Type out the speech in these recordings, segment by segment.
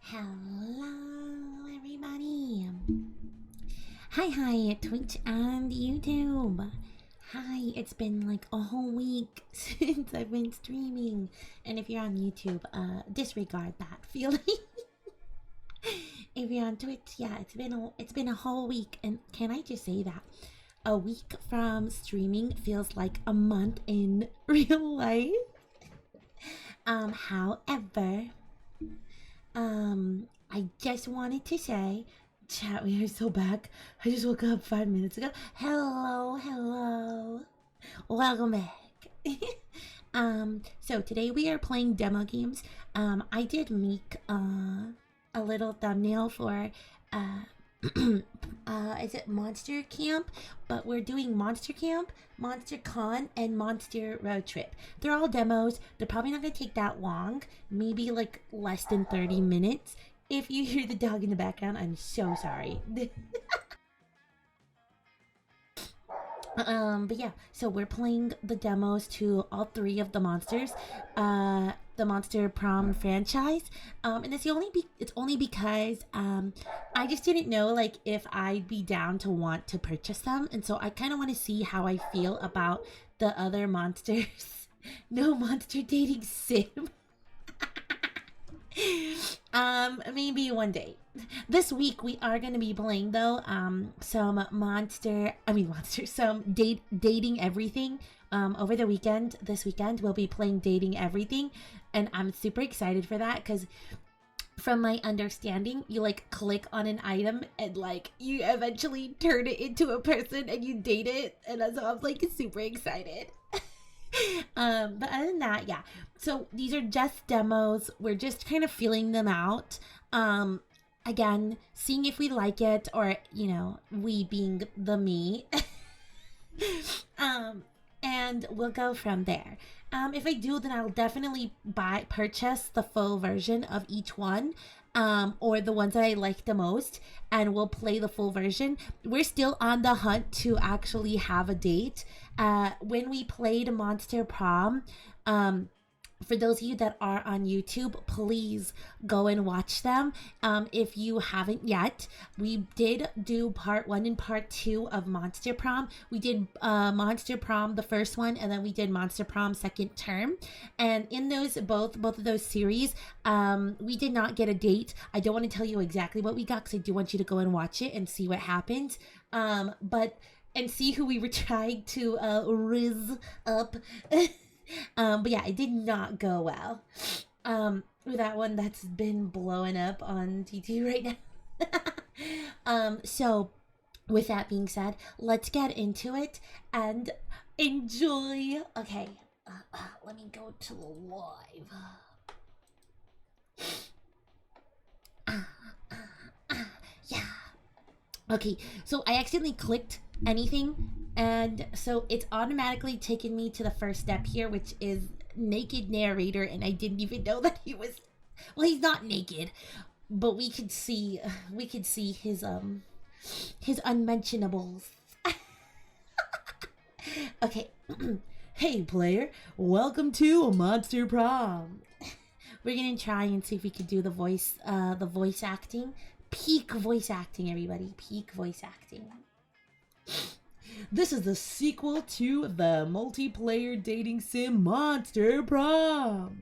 Hello, everybody. Hi, Twitch and YouTube. Hi, it's been like a whole week since I've been streaming. And if you're on YouTube, disregard that feeling. If you're on Twitch, yeah, it's been a whole week. And can I just say that a week from streaming feels like a month in real life? However, I just wanted to say, chat, we are so back. I just woke up 5 minutes ago. Hello. Welcome back. So today we are playing demo games. I did make a little thumbnail for is it Monster Camp? But we're doing Monster Camp, Monster Con, and Monster Road Trip. They're all demos. They're probably not gonna take that long. Maybe like less than 30 minutes. If you hear the dog in the background, I'm so sorry. But yeah, so we're playing the demos to all three of the monsters, the Monster Prom franchise, and it's only because I just didn't know like if I'd be down to want to purchase them, and so I kind of want to see how I feel about the other monsters. No monster dating sim. Maybe one day. This week we are going to be playing though some dating everything. Over the weekend, this weekend we'll be playing dating everything, and I'm super excited for that because from my understanding, you like click on an item and like you eventually turn it into a person and you date it, and so I'm like super excited. But other than that, yeah, so these are just demos. We're just kind of feeling them out, again, seeing if we like it, or we being the me. And we'll go from there. If I do, then I'll definitely purchase the full version of each one, or the ones that I like the most, and we'll play the full version. We're still on the hunt to actually have a date. When we played Monster Prom, for those of you that are on YouTube, please go and watch them. If you haven't yet, we did do part 1 and part 2 of Monster Prom. We did Monster Prom, the first one, and then we did Monster Prom second term. And in those both of those series, we did not get a date. I don't want to tell you exactly what we got because I do want you to go and watch it and see what happens. And see who we were trying to riz up. But yeah, it did not go well. With that one that's been blowing up on TT right now. So with that being said, let's get into it and enjoy. Okay, let me go to the live. Yeah. Okay, so I accidentally clicked anything, and so it's automatically taken me to the first step here, which is naked narrator, and I didn't even know that he was, well, he's not naked, but we could see his unmentionables. Okay. Hey player, welcome to Monster Prom. We're gonna try and see if we could do the voice acting. Peak voice acting, everybody. Peak voice acting. This is the sequel to the multiplayer dating sim Monster Prom.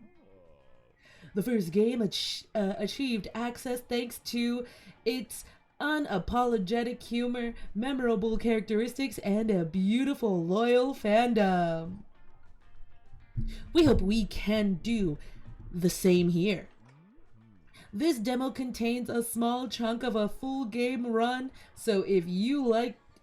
The first game achieved access thanks to its unapologetic humor, memorable characteristics, and a beautiful, loyal fandom. We hope we can do the same here. This demo contains a small chunk of a full game run, so if you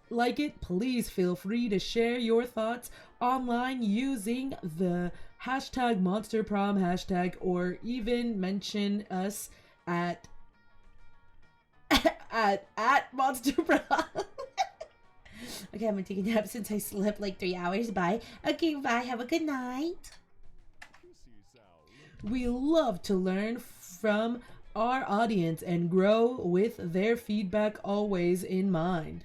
like it, please feel free to share your thoughts online using the hashtag MonsterProm hashtag, or even mention us at MonsterProm. Okay, I'm gonna take a nap since I slept like 3 hours. Bye. Okay, bye. Have a good night. We love to learn from our audience and grow with their feedback always in mind.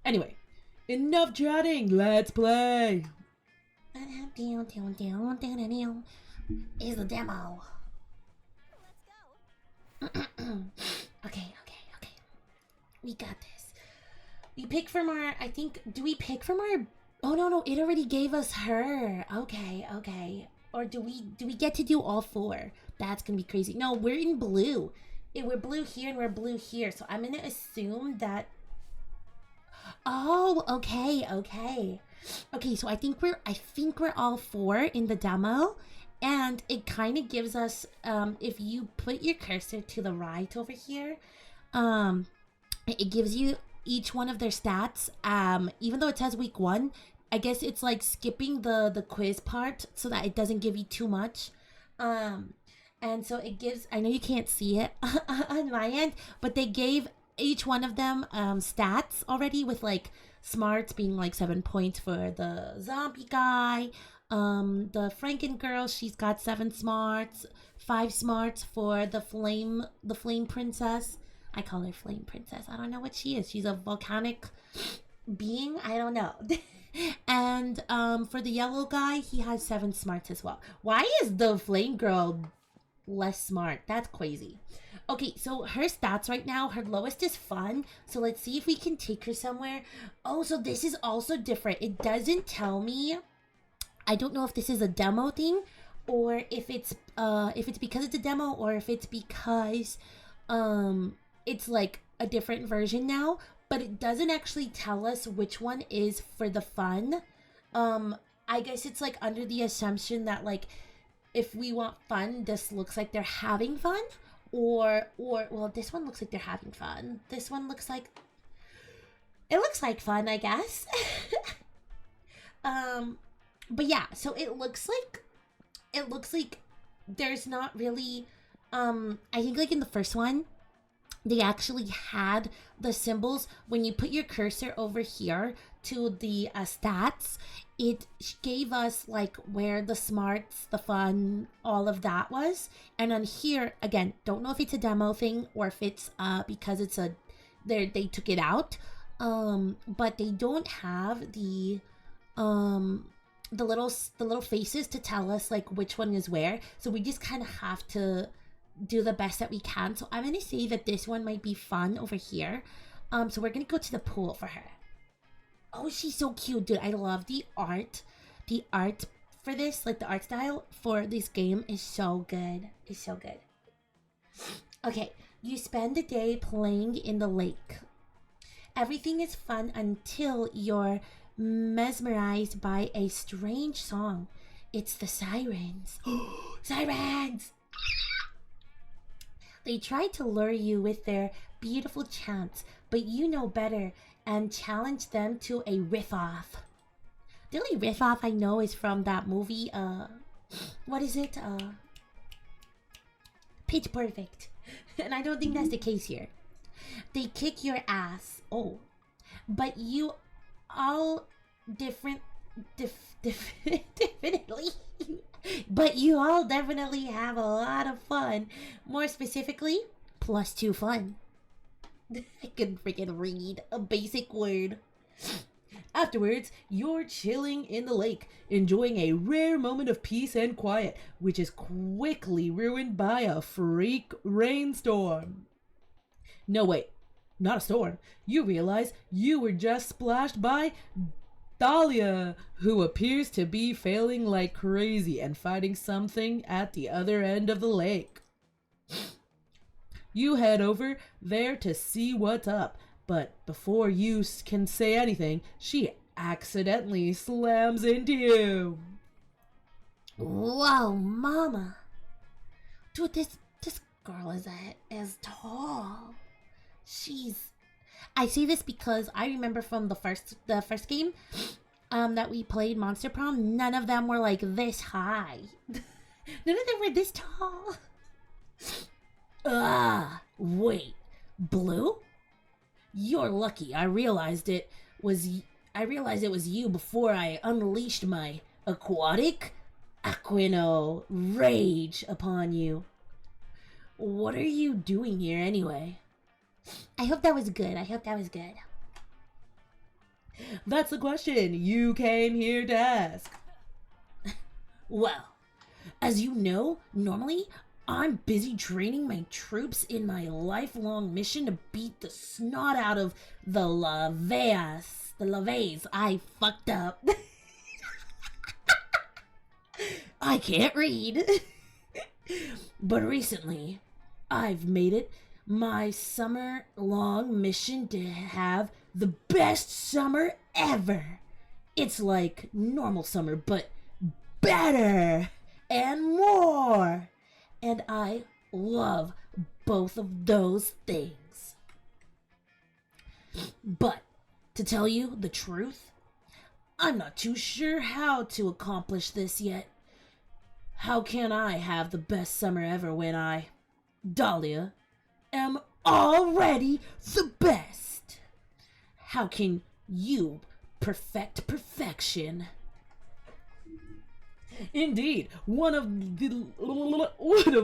Anyway, enough chatting, let's play! Is the demo. Okay, okay, okay. We got this. We pick from our, I think, do we pick from our, oh no, no, it already gave us her. Okay, okay. Or do we get to do all four? That's gonna be crazy. No, we're in blue. We're blue here and we're blue here. So I'm gonna assume that, oh, okay, okay. Okay, so I think we're all four in the demo. And it kind of gives us, if you put your cursor to the right over here, um, it gives you each one of their stats. Even though it says week 1, I guess it's like skipping the quiz part so that it doesn't give you too much. And so it gives, I know you can't see it on my end, but they gave each one of them stats already, with like smarts being like 7 points for the zombie guy. The Franken girl, she's got 7 smarts, 5 smarts for the flame princess. I call her flame princess. I don't know what she is. She's a volcanic being. I don't know. And for the yellow guy, he has 7 smarts as well. Why is the flame girl less smart? That's crazy. Okay, so her stats right now, her lowest is fun. So let's see if we can take her somewhere. Oh, so this is also different. It doesn't tell me. I don't know if this is a demo thing, or if it's because it's a demo, or if it's because it's like a different version now, but it doesn't actually tell us which one is for the fun. I guess it's like under the assumption that like if we want fun, this looks like they're having fun, or well, this one looks like they're having fun. This one looks like fun, I guess. But yeah, so it looks like there's not really, I think like in the first one, they actually had the symbols. When you put your cursor over here to the stats, it gave us like where the smarts, the fun, all of that was. And on here, again, don't know if it's a demo thing or if it's because it's they took it out. But they don't have the little faces to tell us like which one is where, so we just kind of have to do the best that we can. So I'm gonna say that this one might be fun over here. So we're gonna go to the pool for her. Oh, she's so cute, dude. I love the art for this, like the art style for this game is so good. It's so good. Okay, you spend the day playing in the lake. Everything is fun until you're mesmerized by a strange song. It's the sirens. Sirens! They try to lure you with their beautiful chants, but you know better and challenge them to a riff-off. The only riff-off I know is from that movie, what is it? Pitch Perfect. And I don't think that's the case here. They kick your ass. Oh. But you all definitely but you all definitely have a lot of fun. More specifically, +2 fun. I couldn't freaking read a basic word. Afterwards, you're chilling in the lake, enjoying a rare moment of peace and quiet, which is quickly ruined by a freak rainstorm. No, wait. Not a storm. You realize you were just splashed by Dahlia, who appears to be failing like crazy and fighting something at the other end of the lake. You head over there to see what's up, but before you can say anything, she accidentally slams into you. Whoa, mama. Dude, this girl is tall. I say this because I remember from the first game that we played, Monster Prom, none of them were like this high. None of them were this tall. Wait, Blue? You're lucky. I realized it was you before I unleashed my aquatic Aquino rage upon you. What are you doing here anyway? I hope that was good. That's the question you came here to ask. Well, as you know, normally I'm busy training my troops in my lifelong mission to beat the snot out of the Laveas. The Laves. I fucked up. I can't read. But recently, I've made it my summer long mission to have the best summer ever. It's like normal summer, but better and more. And I love both of those things. But to tell you the truth, I'm not too sure how to accomplish this yet. How can I have the best summer ever when I, Dahlia, am already the best? How can you perfect perfection? Indeed, one of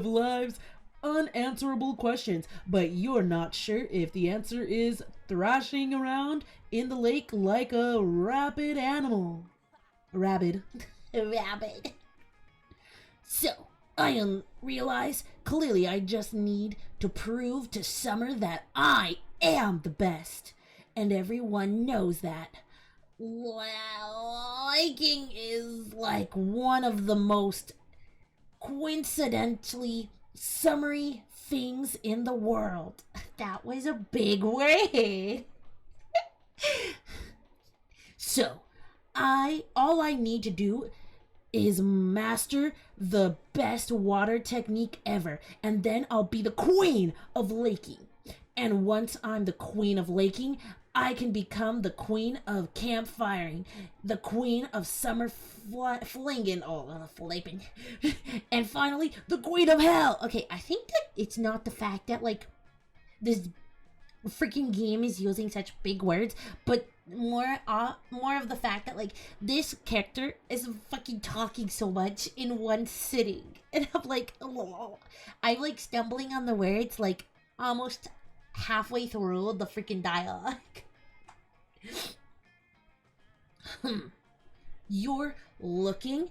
life's unanswerable questions, but you're not sure if the answer is thrashing around in the lake like a rabid animal. Rabid. Rabid. So, I realize clearly I just need to prove to Summer that I am the best. And everyone knows that. Well, liking is like one of the most coincidentally summery things in the world. That was a big word. So, all I need to do is master the best water technique ever, and then I'll be the queen of laking. And once I'm the queen of laking, I can become the queen of campfiring, the queen of summer flinging, flipping, and finally the queen of hell. Okay, I think that it's not the fact that like this freaking game is using such big words, but more of the fact that like this character is fucking talking so much in one sitting, and I'm like, I'm like stumbling on the words like almost halfway through the freaking dialogue. You're looking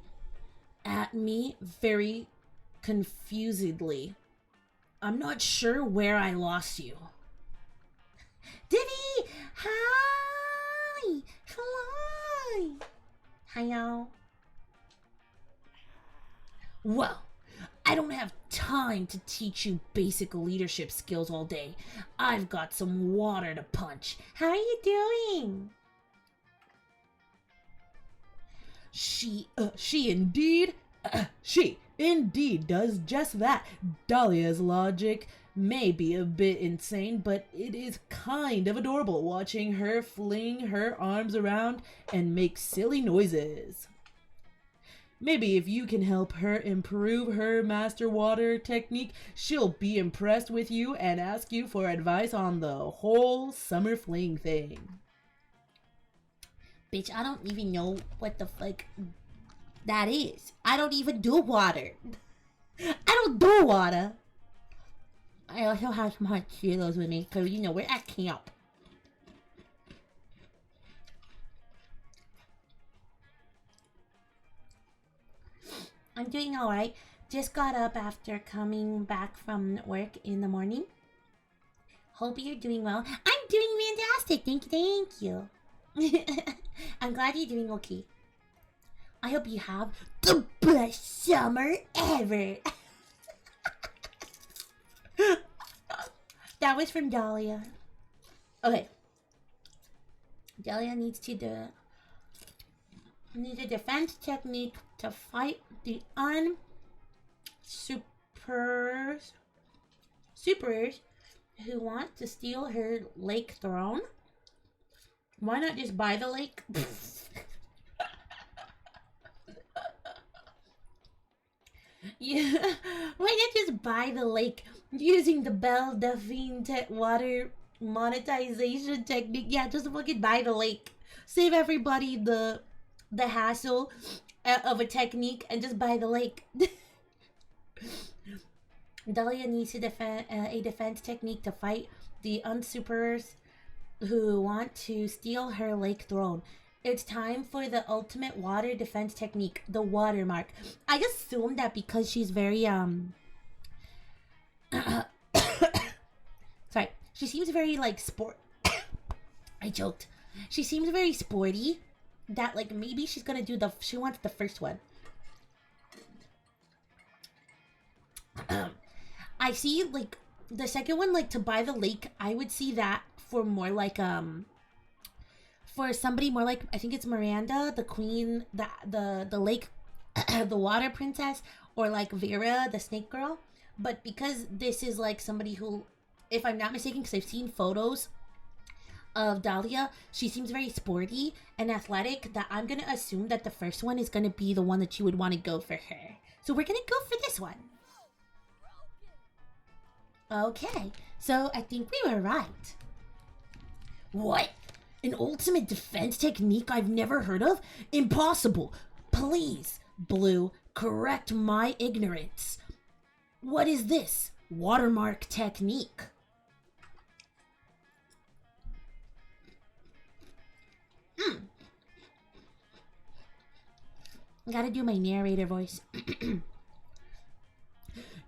at me very confusedly. I'm not sure where I lost you. Diddy! Hi! Hello! Hi, y'all. Well, I don't have time to teach you basic leadership skills all day. I've got some water to punch. How are you doing? She indeed does just that. Dahlia's logic may be a bit insane, but it is kind of adorable watching her fling her arms around and make silly noises. Maybe if you can help her improve her master water technique, she'll be impressed with you and ask you for advice on the whole summer fling thing. Bitch, I don't even know what the fuck that is. I don't even do water. I don't do water. I also have some hot Cheetos with me, because, you know, we're at camp. I'm doing alright. Just got up after coming back from work in the morning. Hope you're doing well. I'm doing fantastic. Thank you. I'm glad you're doing okay. I hope you have the best summer ever. That was from Dahlia. Okay. Dahlia needs a defense technique to fight the supers who want to steal her lake throne. Why not just buy the lake? Yeah, why not just buy the lake using the Belle Delphine water monetization technique? Yeah, just fucking buy the lake. Save everybody the hassle of a technique and just buy the lake. Dahlia needs a defense technique to fight the unsupers who want to steal her lake throne. It's time for the ultimate water defense technique, the watermark. I assume that because she's very Sorry. She seems very like sport. I joked. She seems very sporty. That like maybe she's gonna do the. She wants the first one. I see like the second one, like to buy the lake. I would see that for more like for somebody more like, I think it's Miranda, the queen, the lake, the water princess, or like Vera, the snake girl. But because this is like somebody who, if I'm not mistaken, because I've seen photos of Dahlia, she seems very sporty and athletic, that I'm gonna assume that the first one is gonna be the one that you would want to go for her. So we're gonna go for this one. Okay, so I think we were right. What? An ultimate defense technique I've never heard of? Impossible. Please, Blue, correct my ignorance. What is this watermark technique? I gotta do my narrator voice.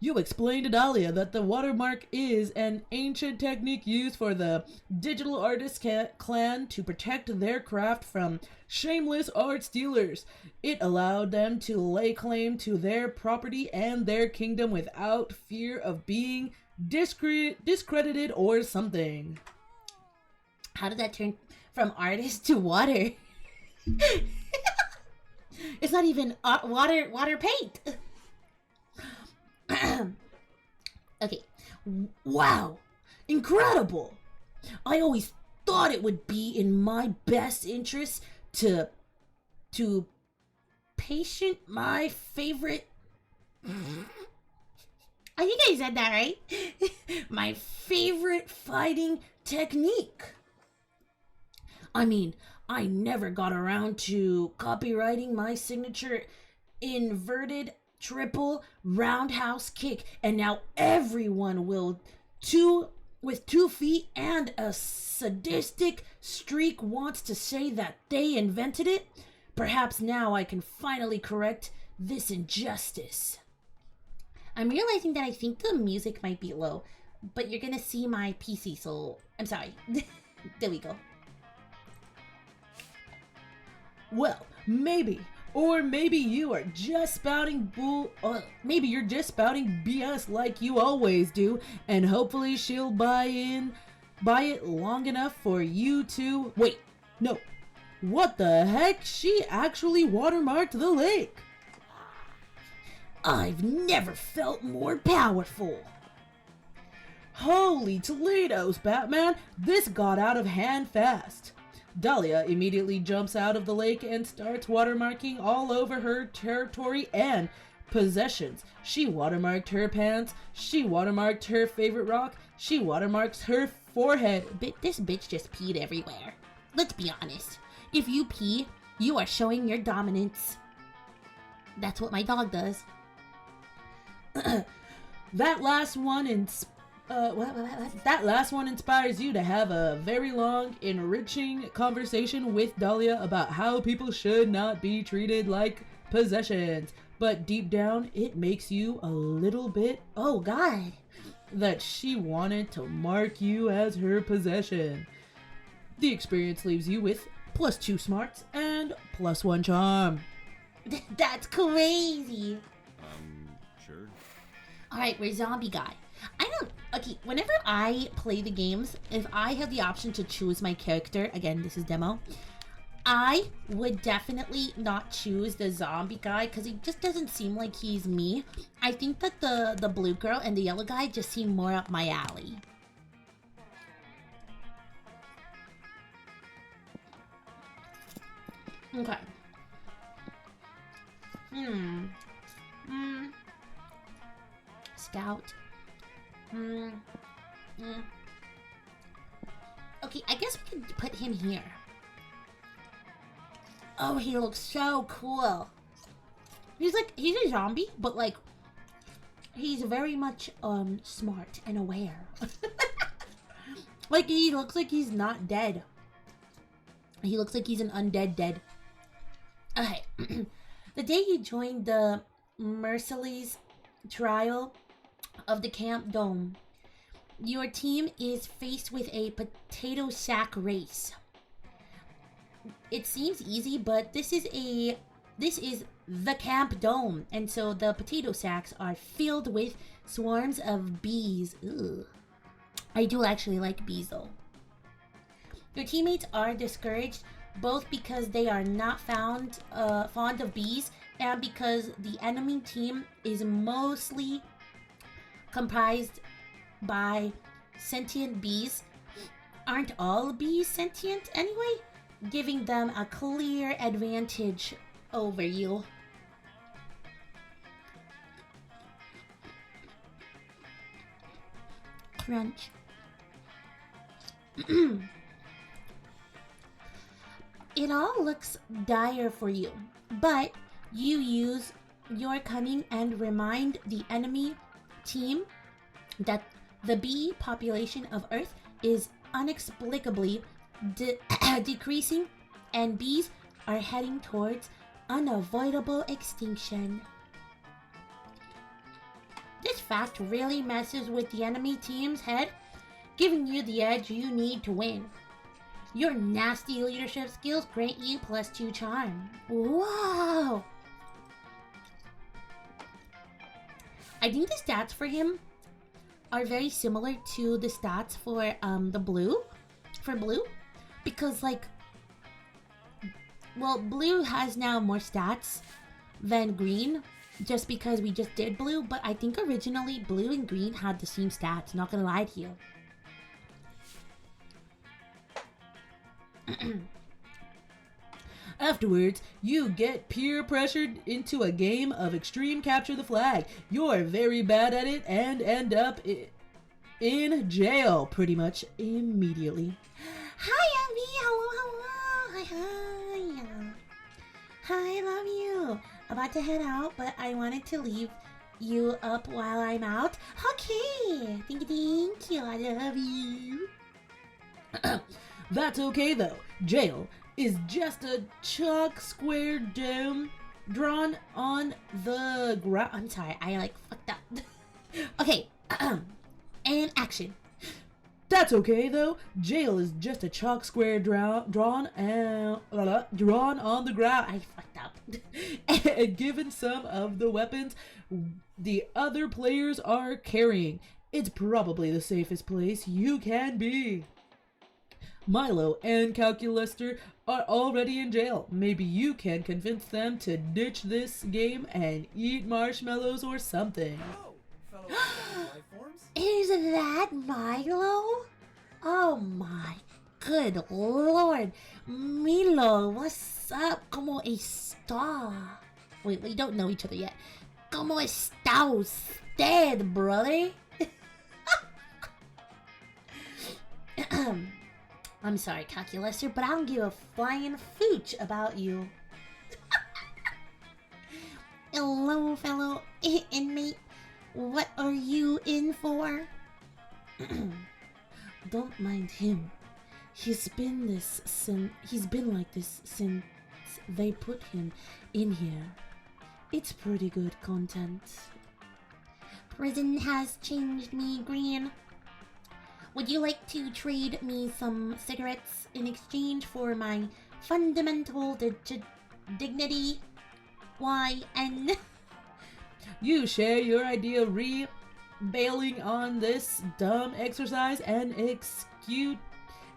You explained to Dahlia that the watermark is an ancient technique used for the digital artist clan to protect their craft from shameless art stealers. It allowed them to lay claim to their property and their kingdom without fear of being discredited or something. How did that turn from artist to water? It's not even water paint. Okay. Wow. Incredible. I always thought it would be in my best interest to patient my favorite. I think I said that right. My favorite fighting technique. I mean, I never got around to copywriting my signature inverted triple roundhouse kick, and now everyone will with 2 feet and a sadistic streak wants to say that they invented it. Perhaps now I can finally correct this injustice. I'm realizing that I think the music might be low, but you're gonna see my PC, so I'm sorry. There we go. Well, maybe. Or maybe you are just spouting maybe you're just spouting BS like you always do, and hopefully she'll buy it long enough for you to... Wait, no. What the heck? She actually watermarked the lake. I've never felt more powerful. Holy Toledo's, Batman! This got out of hand fast. Dahlia immediately jumps out of the lake and starts watermarking all over her territory and possessions. She watermarked her pants, she watermarked her favorite rock, she watermarks her forehead. This bitch just peed everywhere. Let's be honest. If you pee, you are showing your dominance. That's what my dog does. That last one inspires you to have a very long, enriching conversation with Dahlia about how people should not be treated like possessions. But deep down, it makes you a little bit, oh God, that she wanted to mark you as her possession. The experience leaves you with +2 smarts and +1 charm. That's crazy. Sure. Alright, we're zombie guy. Okay, whenever I play the games, if I have the option to choose my character, again, this is demo, I would definitely not choose the zombie guy because he just doesn't seem like he's me. I think that the blue girl and the yellow guy just seem more up my alley. Okay. Scout. Okay, I guess we could put him here. Oh, he looks so cool. He's a zombie, but like, he's very much smart and aware. Like, he looks like he's not dead. He looks like he's an undead dead. Okay. The day he joined the Merciless trial, of the camp dome. Your team is faced with a potato sack race. It seems easy, but this is the camp dome, and so the potato sacks are filled with swarms of bees. Ugh. I do actually like bees though. Your teammates are discouraged both because they are not fond of bees and because the enemy team is mostly comprised by sentient bees. Aren't all bees sentient anyway? Giving them a clear advantage over you. Crunch. It all looks dire for you, but you use your cunning and remind the enemy team that the bee population of Earth is inexplicably decreasing and bees are heading towards unavoidable extinction. This fact really messes with the enemy team's head, giving you the edge you need to win. Your nasty leadership skills grant you +2 charm. Whoa! I think the stats for him are very similar to the stats for blue, because like, well, blue has now more stats than green, just because we just did blue, but I think originally blue and green had the same stats, not gonna lie to you. Afterwards, you get peer pressured into a game of extreme capture the flag. You're very bad at it and end up in jail pretty much immediately. Hi, Abby. Hello. Hi. Hi, I love you. About to head out, but I wanted to leave you up while I'm out. Okay. Thank you. I love you. That's okay though. Jail is just a chalk square dome drawn on the ground. I'm sorry, I like fucked up. Okay, and action. That's okay though. Jail is just a chalk square drawn on the ground. I fucked up. And given some of the weapons the other players are carrying, it's probably the safest place you can be. Milo and Calculaster are already in jail. Maybe you can convince them to ditch this game and eat marshmallows or something. Hello, fellow life forms. Is that Milo? Oh my good lord. Milo, what's up? ¿Cómo está? Wait, we don't know each other yet. ¿Cómo está usted, brother? I'm sorry, Calculaster, but I don't give a flying fooch about you. Hello, fellow inmate. What are you in for? Don't mind him. He's been like this since they put him in here. It's pretty good content. Prison has changed me, Green. Would you like to trade me some cigarettes in exchange for my fundamental dignity? Why, and You share your idea bailing on this dumb exercise and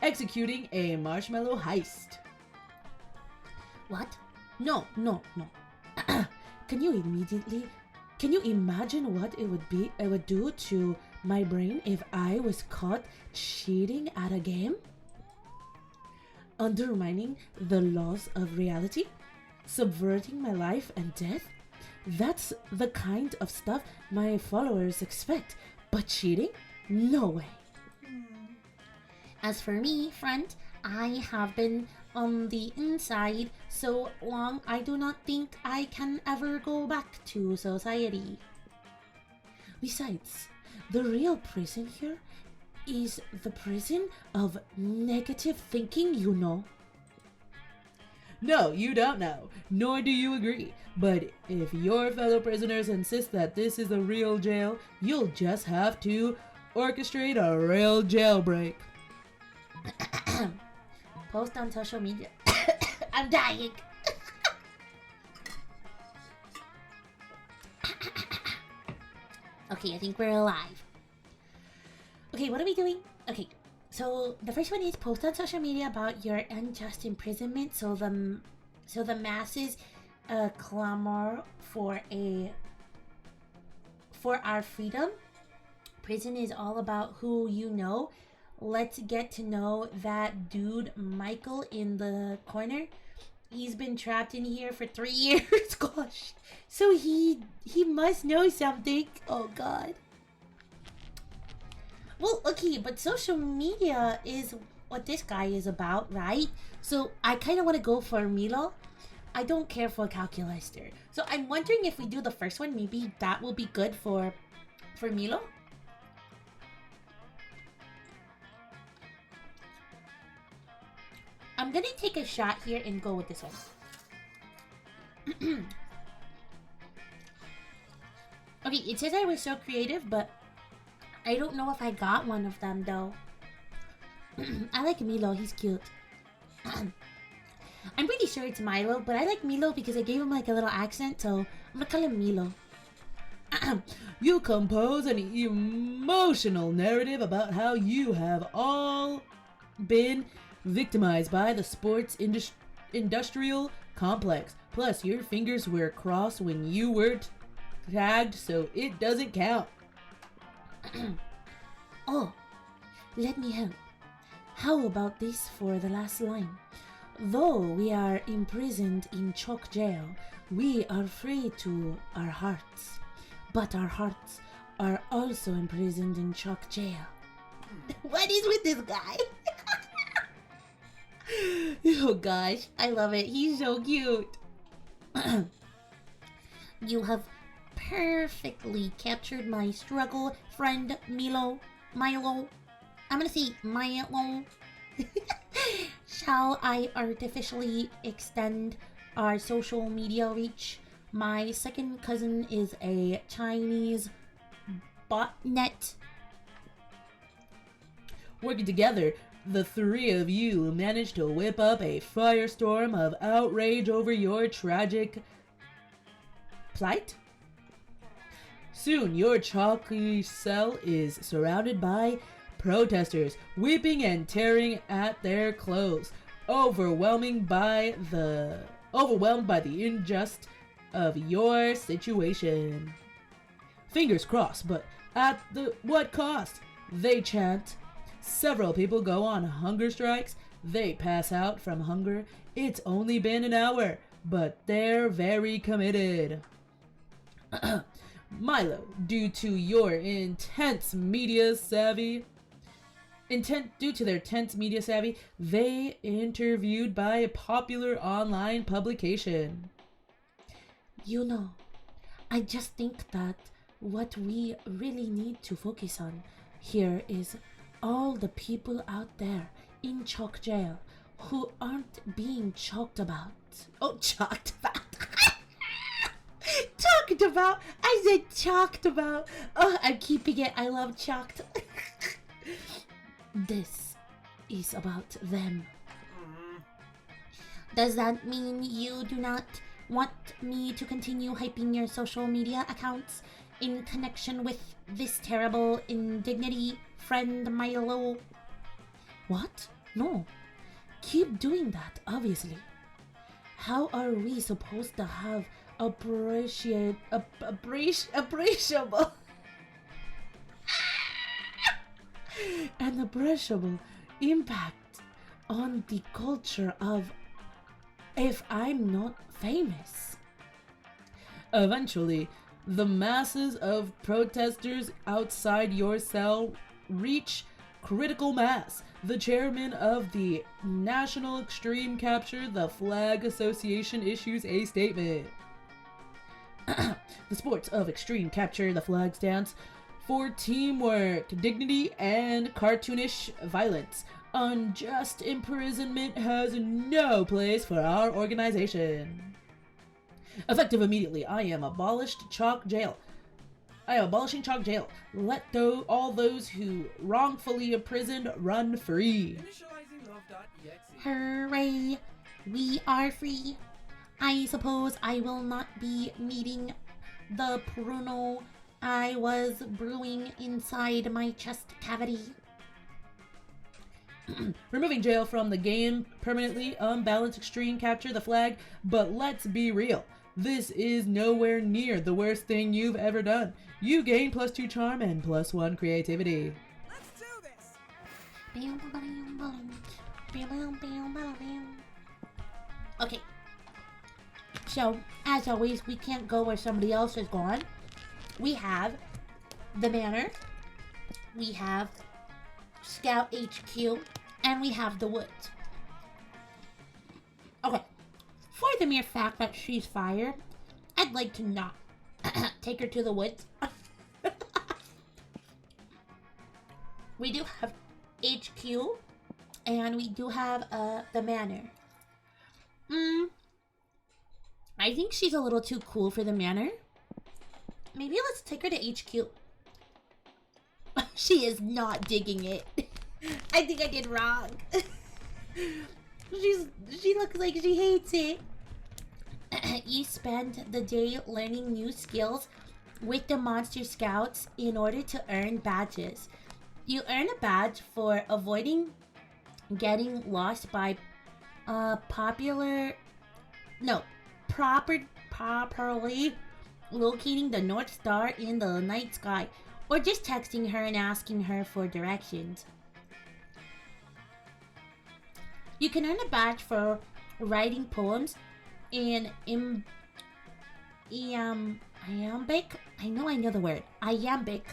executing a marshmallow heist. what? No. Can you imagine what it would do to my brain if I was caught cheating at a game? Undermining the laws of reality? Subverting my life and death? That's the kind of stuff my followers expect. But cheating? No way. As for me, friend, I have been on the inside so long I do not think I can ever go back to society. Besides, the real prison here is the prison of negative thinking, you know. No, you don't know, nor do you agree. But if your fellow prisoners insist that this is a real jail, you'll just have to orchestrate a real jailbreak. Post on social media. I'm dying. Okay, I think we're alive. Okay, what are we doing? Okay, so the first one is post on social media about your unjust imprisonment, so the masses clamor for our freedom. Prison is all about who you know. Let's get to know that dude Michael in the corner. He's been trapped in here for 3 years. Gosh. So he must know something. Oh god. Well, okay, but social media is what this guy is about, right? So I kind of want to go for Milo. I don't care for Calculaster. So I'm wondering if we do the first one, maybe that will be good for Milo. I'm gonna take a shot here and go with this one. Okay, it says I was so creative, but I don't know if I got one of them though. I like Milo, he's cute. I'm pretty sure it's Milo, but I like Milo because I gave him like a little accent, so I'm gonna call him Milo. You compose an emotional narrative about how you have all been victimized by the sports industrial complex. Plus, your fingers were crossed when you were tagged, so it doesn't count. Oh, let me help. How about this for the last line? Though we are imprisoned in chalk jail, we are free to our hearts. But our hearts are also imprisoned in chalk jail. What is with this guy? Oh gosh, I love it. He's so cute. You have perfectly captured my struggle, friend Milo. I'm gonna say Milo. Shall I artificially extend our social media reach? My second cousin is a Chinese botnet. Working together, the three of you managed to whip up a firestorm of outrage over your tragic plight. Soon, your chalky cell is surrounded by protesters, weeping and tearing at their clothes, overwhelmed by the injustice of your situation. Fingers crossed, but at what cost? They chant. Several people go on hunger strikes. They pass out from hunger. It's only been an hour, but they're very committed. Milo, due to their intense media savvy, they interviewed by a popular online publication. You know, I just think that what we really need to focus on here is all the people out there in chalk jail who aren't being chalked about. Oh, chalked about. Talked about. I said chalked about. Oh, I'm keeping it. I love chalked. This is about them. Does that mean you do not want me to continue hyping your social media accounts in connection with this terrible indignity, friend Milo? What? No. Keep doing that, obviously. How are we supposed to have appreciable an appreciable impact on the culture of if I'm not famous? Eventually, the masses of protesters outside your cell reach critical mass. The chairman of the National Extreme Capture the Flag Association issues a statement. The sport of extreme capture the flag stands for teamwork, dignity, and cartoonish violence. Unjust imprisonment has no place for our organization. Effective immediately, I am abolishing chalk jail. Let all those who wrongfully imprisoned run free. Initializing love.exe. Hooray! We are free. I suppose I will not be needing the pruno I was brewing inside my chest cavity. Removing jail from the game permanently, unbalanced extreme, capture the flag, but let's be real. This is nowhere near the worst thing you've ever done. You gain +2 charm and +1 creativity. Let's do this! Okay. So, as always, we can't go where somebody else has gone. We have the manor, we have Scout HQ, and we have the woods. Okay. For the mere fact that she's fire, I'd like to not take her to the woods. We do have HQ, and we do have the manor. I think she's a little too cool for the manor. Maybe let's take her to HQ. She is not digging it. I think I did wrong. She looks like she hates it. You spend the day learning new skills with the monster scouts in order to earn badges. You earn a badge for avoiding getting lost by properly locating the North Star in the night sky, or just texting her and asking her for directions. You can earn a badge for writing poems in iambic. I know the word. Iambic.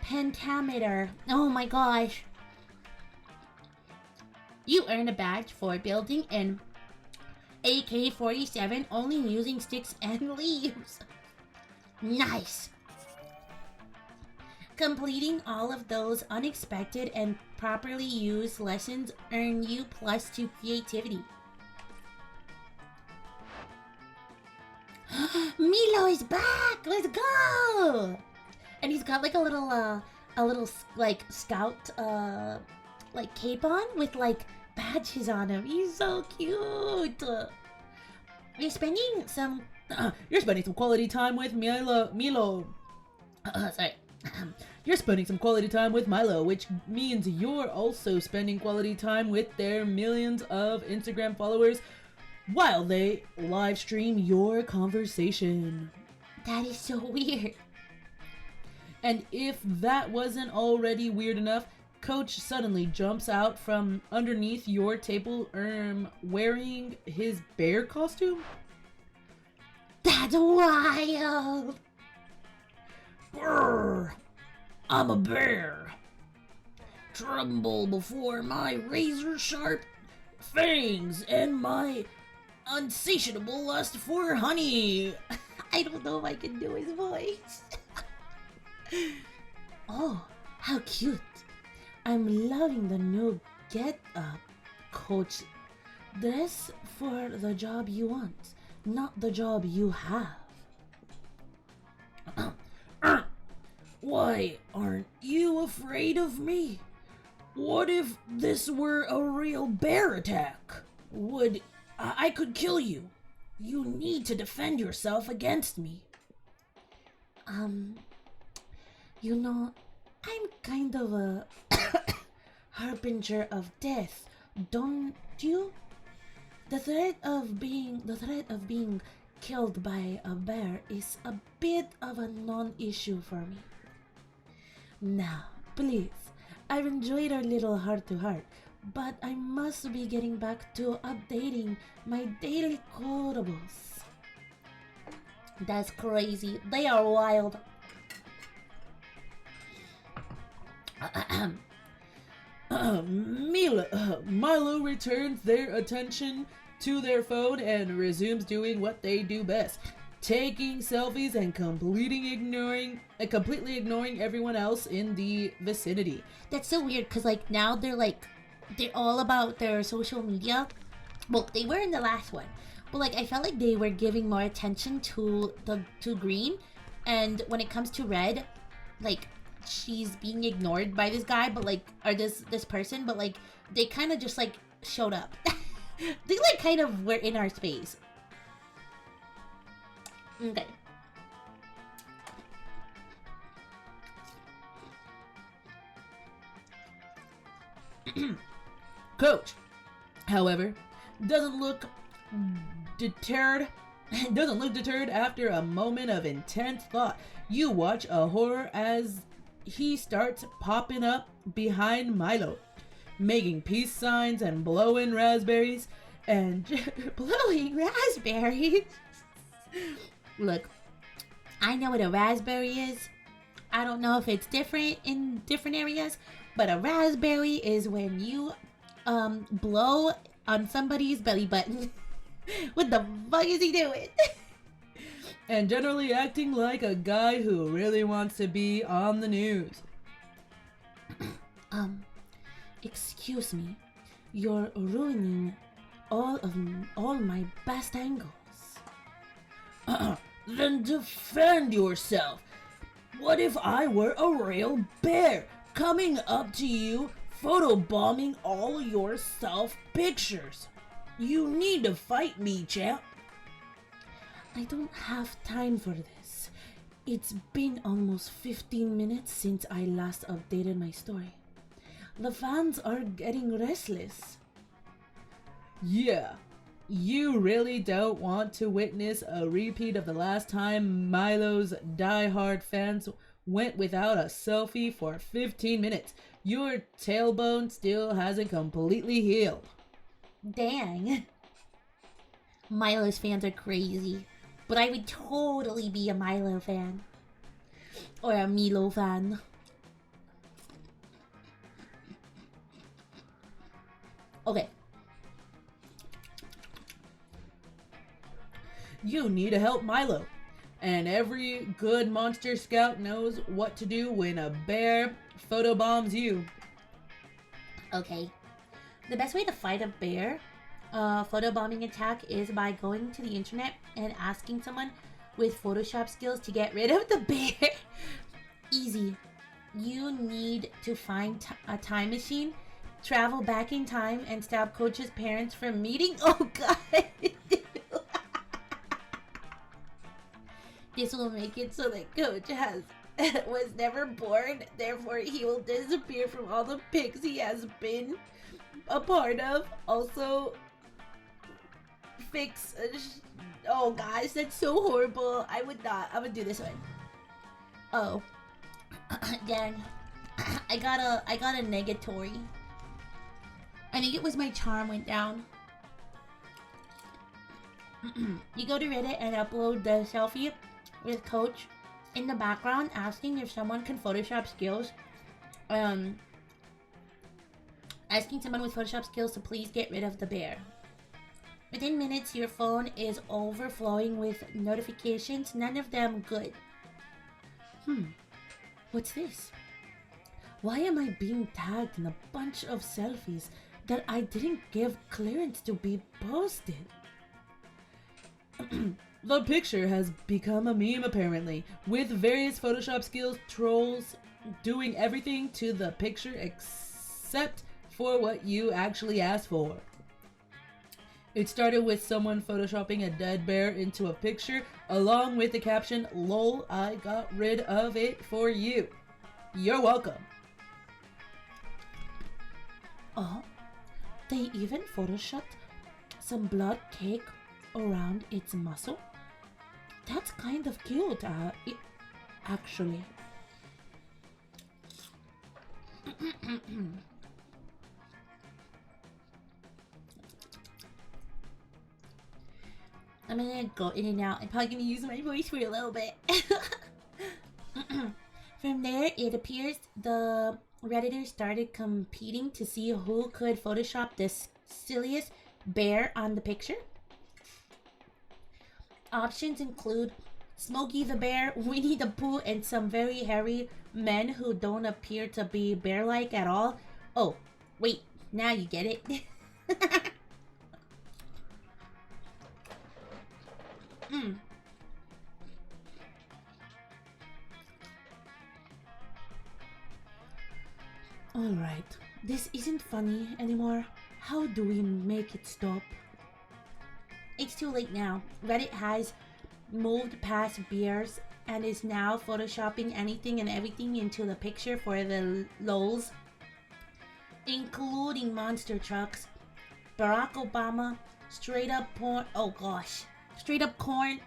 Pentameter. Oh my gosh. You earn a badge for building an AK-47 only using sticks and leaves. Nice. Completing all of those unexpected and properly used lessons earn you +2 creativity. Milo is back! Let's go! And he's got like a little like scout like cape on with like badges on him. He's so cute. You're spending some quality time with Milo. Sorry. You're spending some quality time with Milo, which means you're also spending quality time with their millions of Instagram followers while they live stream your conversation. That is so weird. And if that wasn't already weird enough, Coach suddenly jumps out from underneath your table wearing his bear costume. That's wild. Brrr! I'm a bear. Tremble before my razor-sharp fangs and my unsatiable lust for honey. I don't know if I can do his voice. Oh, how cute. I'm loving the new get-up, Coach. Dress for the job you want, not the job you have. Why aren't you afraid of me? What if this were a real bear attack? I could kill you. You need to defend yourself against me. You know, I'm kind of a harbinger of death, don't you? The threat of being killed by a bear is a bit of a non-issue for me. Now, please, I've enjoyed our little heart-to-heart, but I must be getting back to updating my daily quotables. That's crazy. They are wild. Milo returns their attention to their phone and resumes doing what they do best. taking selfies and completely ignoring everyone else in the vicinity. That's so weird because like now they're all about their social media. Well, they were in the last one, but like I felt like they were giving more attention to green, and when it comes to red, like she's being ignored by this guy, but like or this person, but like they kind of just like showed up. They like kind of were in our space. Okay. Coach, however, doesn't look deterred after a moment of intense thought. You watch a horror as he starts popping up behind Milo, making peace signs and blowing raspberries and Blowing raspberries. Look, I know what a raspberry is. I don't know if it's different in different areas, but a raspberry is when you blow on somebody's belly button. What the fuck is he doing? and generally acting like a guy who really wants to be on the news. Excuse me. You're ruining all my best angles. Then defend yourself. What if I were a real bear coming up to you, photobombing all your self pictures? You need to fight me, champ. I don't have time for this. It's been almost 15 minutes since I last updated my story. The fans are getting restless. Yeah, you really don't want to witness a repeat of the last time Milo's diehard fans went without a selfie for 15 minutes. Your tailbone still hasn't completely healed. Dang. Milo's fans are crazy, but I would totally be a Milo fan. Or a Milo fan. Okay. You need to help Milo. And every good monster scout knows what to do when a bear photobombs you. Okay. The best way to fight a bear photobombing attack is by going to the internet and asking someone with Photoshop skills to get rid of the bear. Easy. You need to find a time machine, travel back in time, and stop Coach's parents from meeting. Oh god. This will make it so that Coach was never born, therefore he will disappear from all the pics he has been a part of. Also, fix. Oh gosh, that's so horrible. I would do this one. Oh, dang! I got a negatory. I think it was my charm went down. You go to Reddit and upload the selfie with Coach in the background, asking if someone can Photoshop skills. Asking someone with Photoshop skills to please get rid of the bear. Within minutes, your phone is overflowing with notifications, none of them good. What's this? Why am I being tagged in a bunch of selfies that I didn't give clearance to be posted? The picture has become a meme apparently, with various Photoshop skills trolls doing everything to the picture except for what you actually asked for. It started with someone photoshopping a dead bear into a picture along with the caption, "Lol, I got rid of it for you. You're welcome." Oh, they even photoshopped some blood cake around its muscle? That's kind of cute, actually. I'm gonna go in and out. I'm probably gonna use my voice for a little bit. From there, it appears the Redditors started competing to see who could Photoshop the silliest bear on the picture. Options include Smokey the Bear, Winnie the Pooh, and some very hairy men who don't appear to be bear-like at all. Oh, wait, now you get it. mm. Alright, this isn't funny anymore. How do we make it stop? It's too late now. Reddit has moved past beers and is now photoshopping anything and everything into the picture for the lols, including monster trucks, Barack Obama, straight up porn, oh gosh, straight up corn,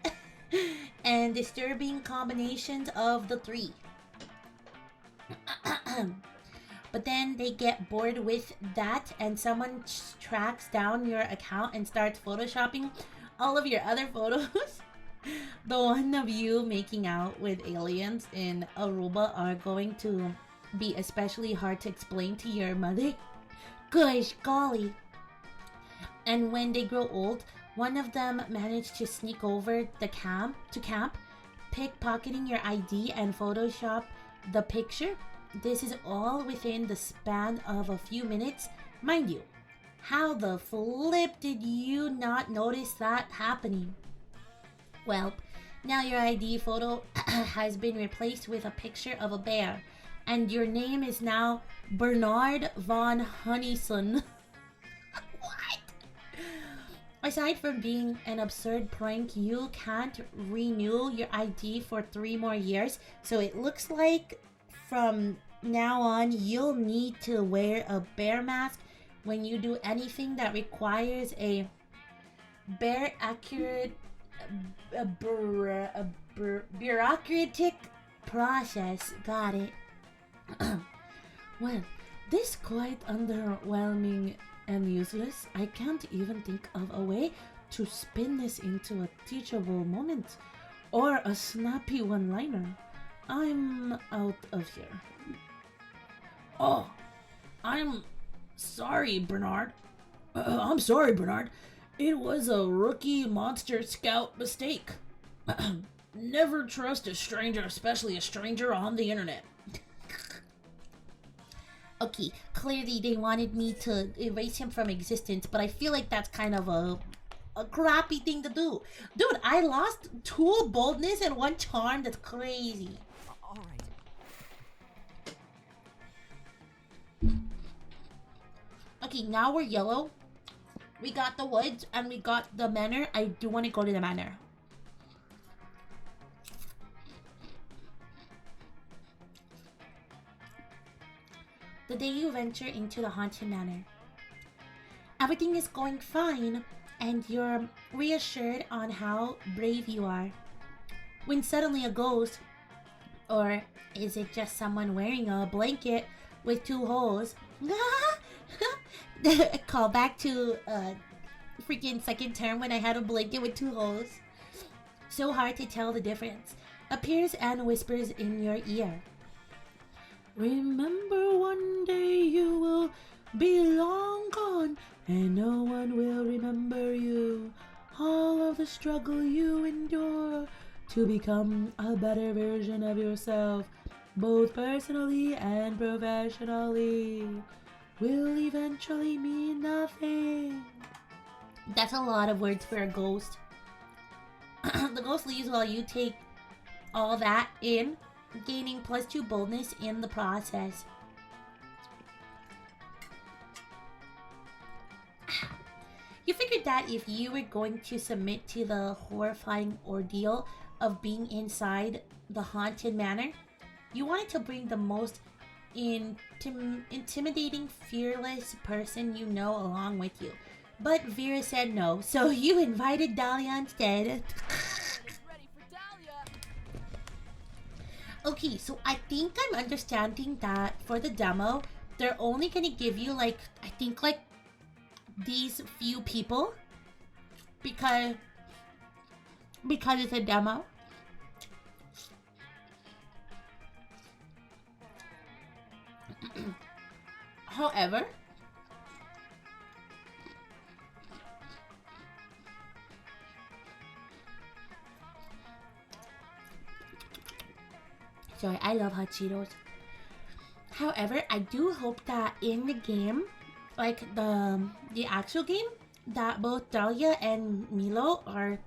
and disturbing combinations of the three. But then they get bored with that and someone tracks down your account and starts photoshopping all of your other photos. The one of you making out with aliens in Aruba are going to be especially hard to explain to your mother. Gosh golly. And when they grow old, one of them managed to sneak over the camp, pickpocketing your ID and Photoshop the picture. This is all within the span of a few minutes. Mind you, how the flip did you not notice that happening? Well, now your ID photo has been replaced with a picture of a bear, and your name is now Bernard von Honeyson. What? Aside from being an absurd prank, you can't renew your ID for 3 more years, so it looks like from now on you'll need to wear a bear mask when you do anything that requires a bear accurate bureaucratic process. Got it. Well, this quite underwhelming and useless. I can't even think of a way to spin this into a teachable moment or a snappy one-liner. I'm out of here. Oh, I'm sorry, Bernard. I'm sorry, Bernard. It was a rookie monster scout mistake. Never trust a stranger, especially a stranger on the internet. Okay, clearly they wanted me to erase him from existence, but I feel like that's kind of a crappy thing to do. Dude, I lost 2 boldness and 1 charm. That's crazy. All right. Okay, now we're yellow. We got the woods and we got the manor. I do want to go to the manor. The day you venture into the haunted manor, everything is going fine and you're reassured on how brave you are. When suddenly a ghost, or is it just someone wearing a blanket with 2 holes? Call back to freaking second term when I had a blanket with 2 holes. So hard to tell the difference. Appears and whispers in your ear. Remember, one day you will be long gone and no one will remember you. All of the struggle you endure to become a better version of yourself, both personally and professionally, will eventually mean nothing. That's a lot of words for a ghost. The ghost leaves while you take all that in, gaining +2 boldness in the process. You figured that if you were going to submit to the horrifying ordeal of being inside the haunted manor, you wanted to bring the most intimidating, fearless person you know along with you. But Vera said no, so you invited Dahlia instead. Ready for Dahlia. Okay, so I think I'm understanding that for the demo, they're only gonna give you like, I think like these few people because it's a demo. However, Sorry, I love hot Cheetos. However, I do hope that in the game, like the actual game, that both Dahlia and Milo are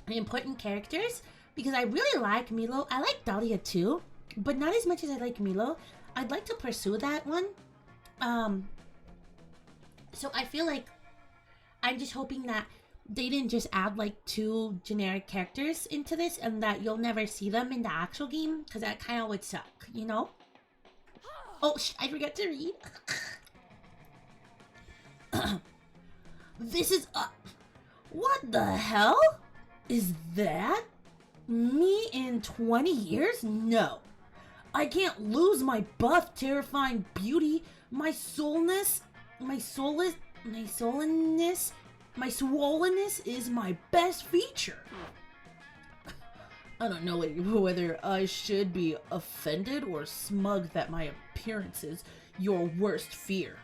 important characters, because I really like Milo. I like Dahlia too, but not as much as I like Milo. I'd like to pursue that one. So I feel like I'm just hoping that they didn't just add like 2 generic characters into this and that you'll never see them in the actual game, because that kind of would suck, you know? Oh, I forgot to read. This is what the hell? Is that me in 20 years? No. I can't lose my buff, terrifying beauty, my swollenness is my best feature. I don't know whether I should be offended or smug that my appearance is your worst fear.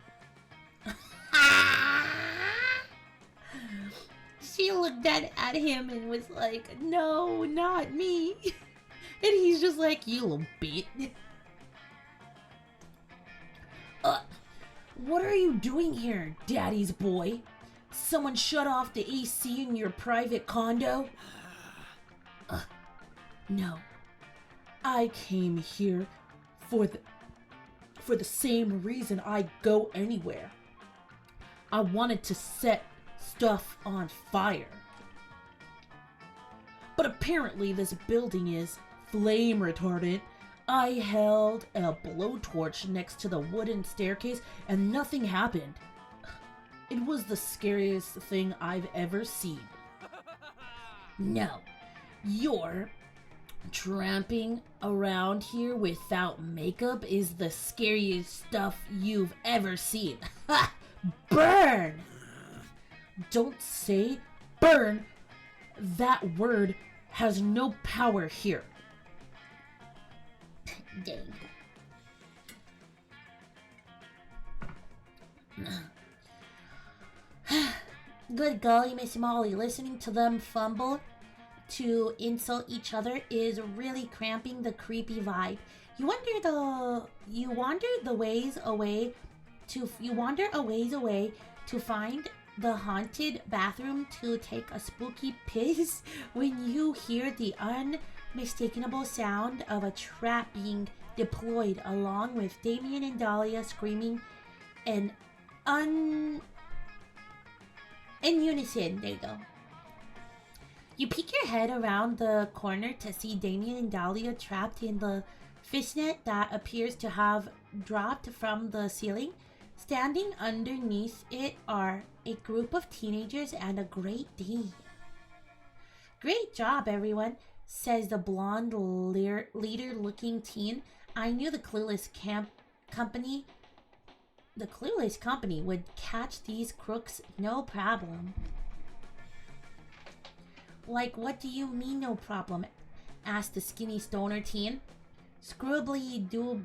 She looked at him and was like, no, not me. And he's just like, you little bit. What are you doing here, daddy's boy? Someone shut off the AC in your private condo? No. I came here for the same reason I go anywhere. I wanted to set stuff on fire. But apparently this building is flame retardant. I held a blowtorch next to the wooden staircase and nothing happened. It was the scariest thing I've ever seen. No, you're tramping around here without makeup is the scariest stuff you've ever seen. Ha! Burn! Don't say burn. That word has no power here. Dang. Good golly, Miss Molly, listening to them fumble to insult each other is really cramping the creepy vibe. You wander a ways away to find the haunted bathroom to take a spooky piss when you hear the unmistakable sound of a trap being deployed, along with Damien and Dahlia screaming in unison. There you go. You peek your head around the corner to see Damien and Dahlia trapped in the fishnet that appears to have dropped from the ceiling. Standing underneath it are a group of teenagers and a Great Dane. Great job, everyone, says the blonde leader-looking teen. I knew the clueless company would catch these crooks no problem. Like, what do you mean no problem? Asked the skinny stoner teen. Scrooby-Doo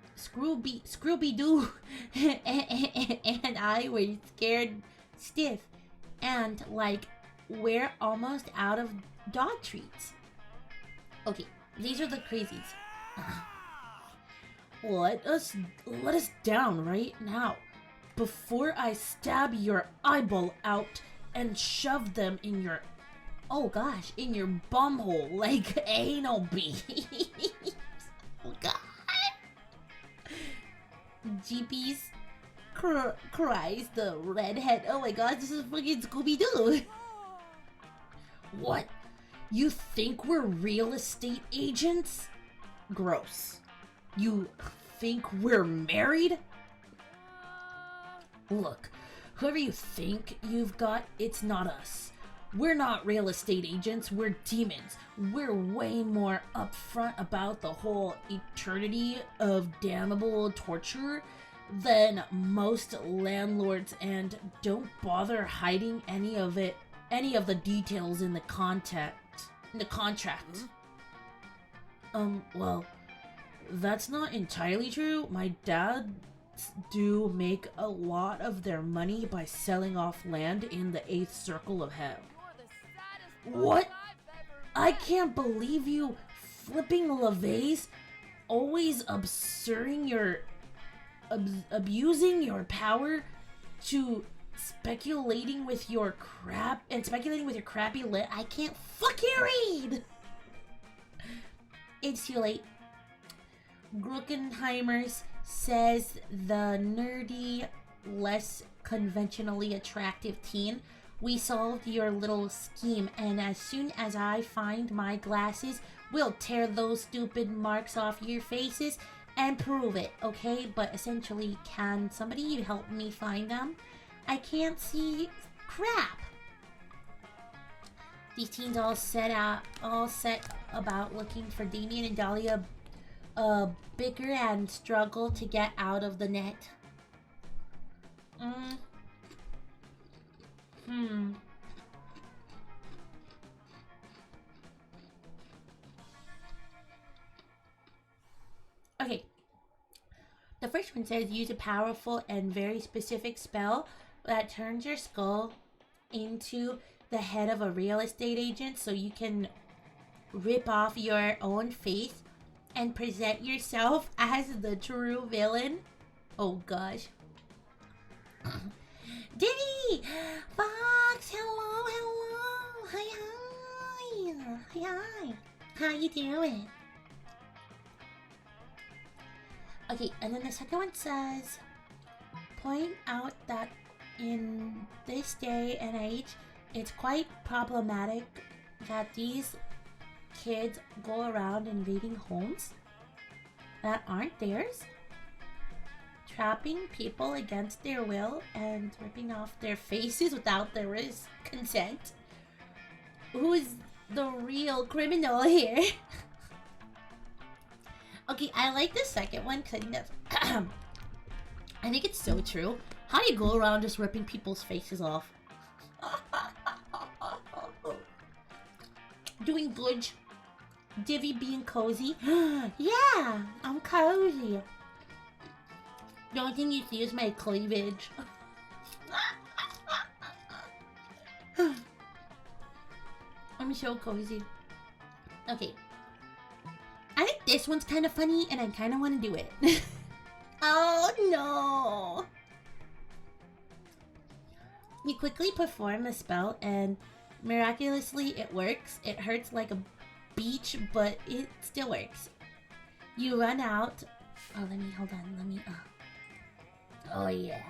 and I were scared stiff and like we're almost out of dog treats. Okay, these are the crazies. Let us down right now before I stab your eyeball out and shove them in your in your bumhole like anal beads. Oh god. Jeepies cries the redhead. Oh my god, this is fucking Scooby-Doo. What? You think we're real estate agents? Gross. You think we're married? Look, whoever you think you've got, it's not us. We're not real estate agents, we're demons. We're way more upfront about the whole eternity of damnable torture than most landlords, and don't bother hiding any of the details in the contract. Well, that's not entirely true. My dads do make a lot of their money by selling off land in the 8th circle of hell. What? I can't believe you flipping LeVay's always abusing your power to speculating with your crappy lit. I can't fucking read. It's too late. Gruckenheimers says the nerdy, less conventionally attractive teen. We solved your little scheme, and as soon as I find my glasses, we'll tear those stupid marks off your faces and prove it, okay? But essentially, can somebody help me find them? I can't see crap. These teens all set about looking for Damien and Dahlia bicker and struggle to get out of the net. Okay. The first one says use a powerful and very specific spell that turns your skull into the head of a real estate agent so you can rip off your own face and present yourself as the true villain. Oh gosh. Diddy! Fox! Hello! Hi! How you doing? Okay, and then the second one says, point out that in this day and age, it's quite problematic that these kids go around invading homes that aren't theirs, trapping people against their will, and ripping off their faces without their consent. Who is the real criminal here? Okay, I like the second one because I think that's I think it's so true. How do you go around just ripping people's faces off? Doing good. Divvy being cozy. Yeah, I'm cozy. The only thing you see is my cleavage. I'm so cozy. Okay. I think this one's kind of funny and I kind of want to do it. Oh no! You quickly perform the spell and miraculously it works. It hurts like a beach, but it still works. You run out. Oh, hold on. Oh yeah.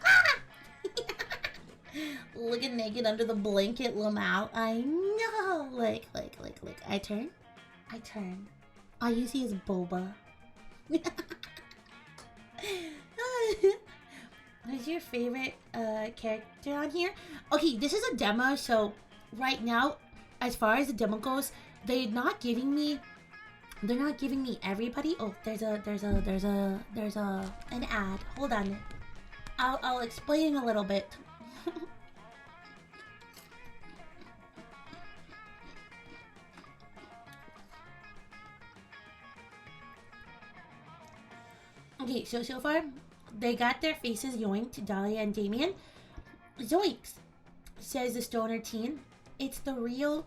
Ah! Looking naked under the blanket, Lamau. I know. Look. I turn. All you see is boba. Who's your favorite character on here? Okay, this is a demo, so right now, as far as the demo goes, they're not giving me everybody. Oh, there's an ad. Hold on. I'll explain a little bit. Okay, so far, they got their faces yoinked, Dahlia and Damien. Zoinks, says the stoner teen. It's the real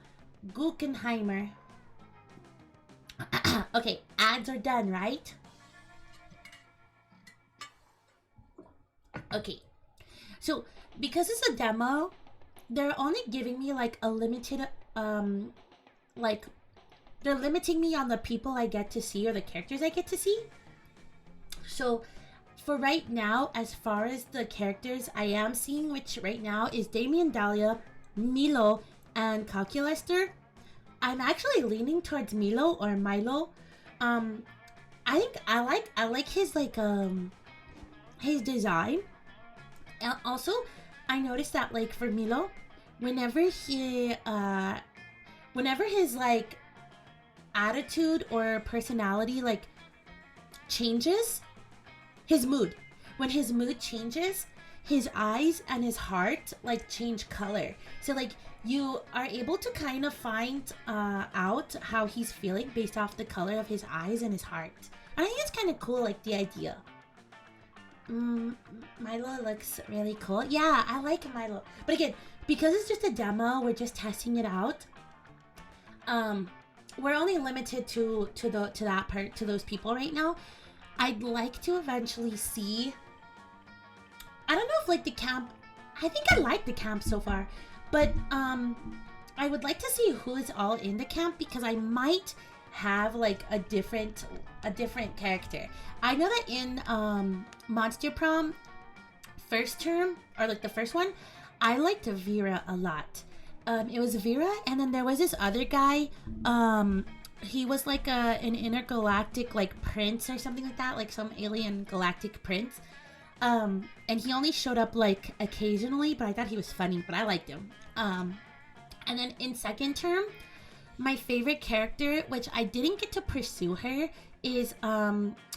Guggenheimer. Okay, ads are done, right? Okay, so because it's a demo, they're only giving me like a limited, like, they're limiting me on the people I get to see or the characters I get to see. So, for right now, as far as the characters I am seeing, which right now is Damien, Dahlia, Milo, and Calculester, I'm actually leaning towards Milo or Milo. I think I like his his design. And also, I noticed that like for Milo, whenever his like attitude or personality like changes, when his mood changes, his eyes and his heart like change color. So like you are able to kind of find out how he's feeling based off the color of his eyes and his heart. And I think it's kind of cool, like the idea. Milo looks really cool. Yeah, I like Milo. But again, because it's just a demo, we're just testing it out. we're only limited to those people right now. I'd like to eventually see. I don't know if like the camp. I think I like the camp so far, but I would like to see who is all in the camp because I might have like a different character. I know that in Monster Prom first term or like the first one, I liked Vera a lot. It was Vera, and then there was this other guy. He was like an intergalactic like prince or something like that, like some alien galactic prince. And he only showed up like occasionally, but I thought he was funny, but I liked him. And then in second term, my favorite character, which I didn't get to pursue her, is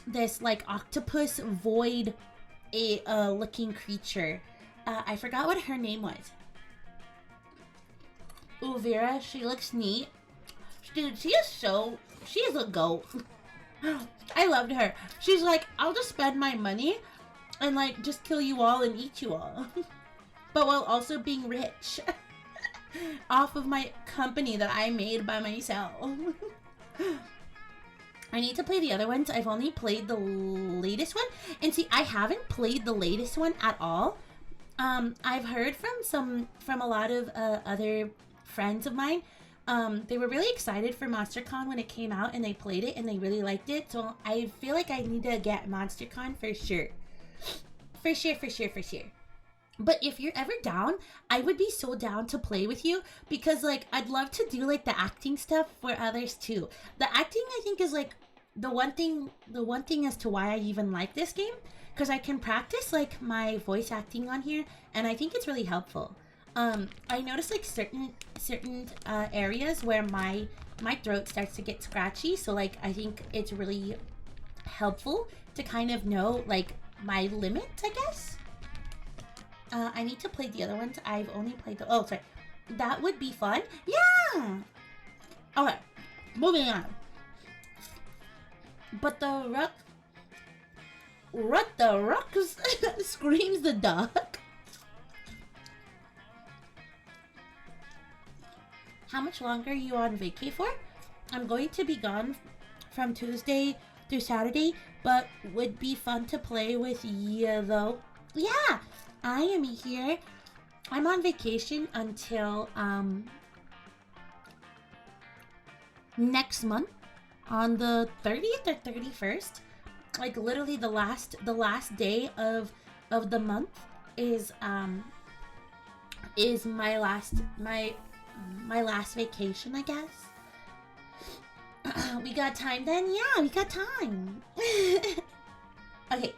this like octopus void looking creature. I forgot what her name was. Ooh, Vera, she looks neat. Dude, she is a goat. I loved her. She's like, I'll just spend my money and like just kill you all and eat you all. But while also being rich. Off of my company that I made by myself. I need to play the other ones. I've only played the latest one. And see, I haven't played the latest one at all. I've heard from a lot of other friends of mine. They were really excited for MonsterCon when it came out and they played it and they really liked it. So I feel like I need to get MonsterCon for sure. For sure. But if you're ever down, I would be so down to play with you because like I'd love to do like the acting stuff for others too. The acting I think is like the one thing as to why I even like this game, because I can practice like my voice acting on here and I think it's really helpful. I noticed like certain areas where my throat starts to get scratchy, so like I think it's really helpful to kind of know like my limit, I guess. I need to play the other ones. I've only played the... Oh, sorry. That would be fun. Yeah! Okay. Moving on. But the ruck screams the duck. How much longer are you on vacay for? I'm going to be gone from Tuesday through Saturday, but would be fun to play with you though. Yeah! I am here. I'm on vacation until next month on the 30th or 31st. Like literally the last day of the month is my last vacation, I guess. We got time then? Yeah, we got time. Okay,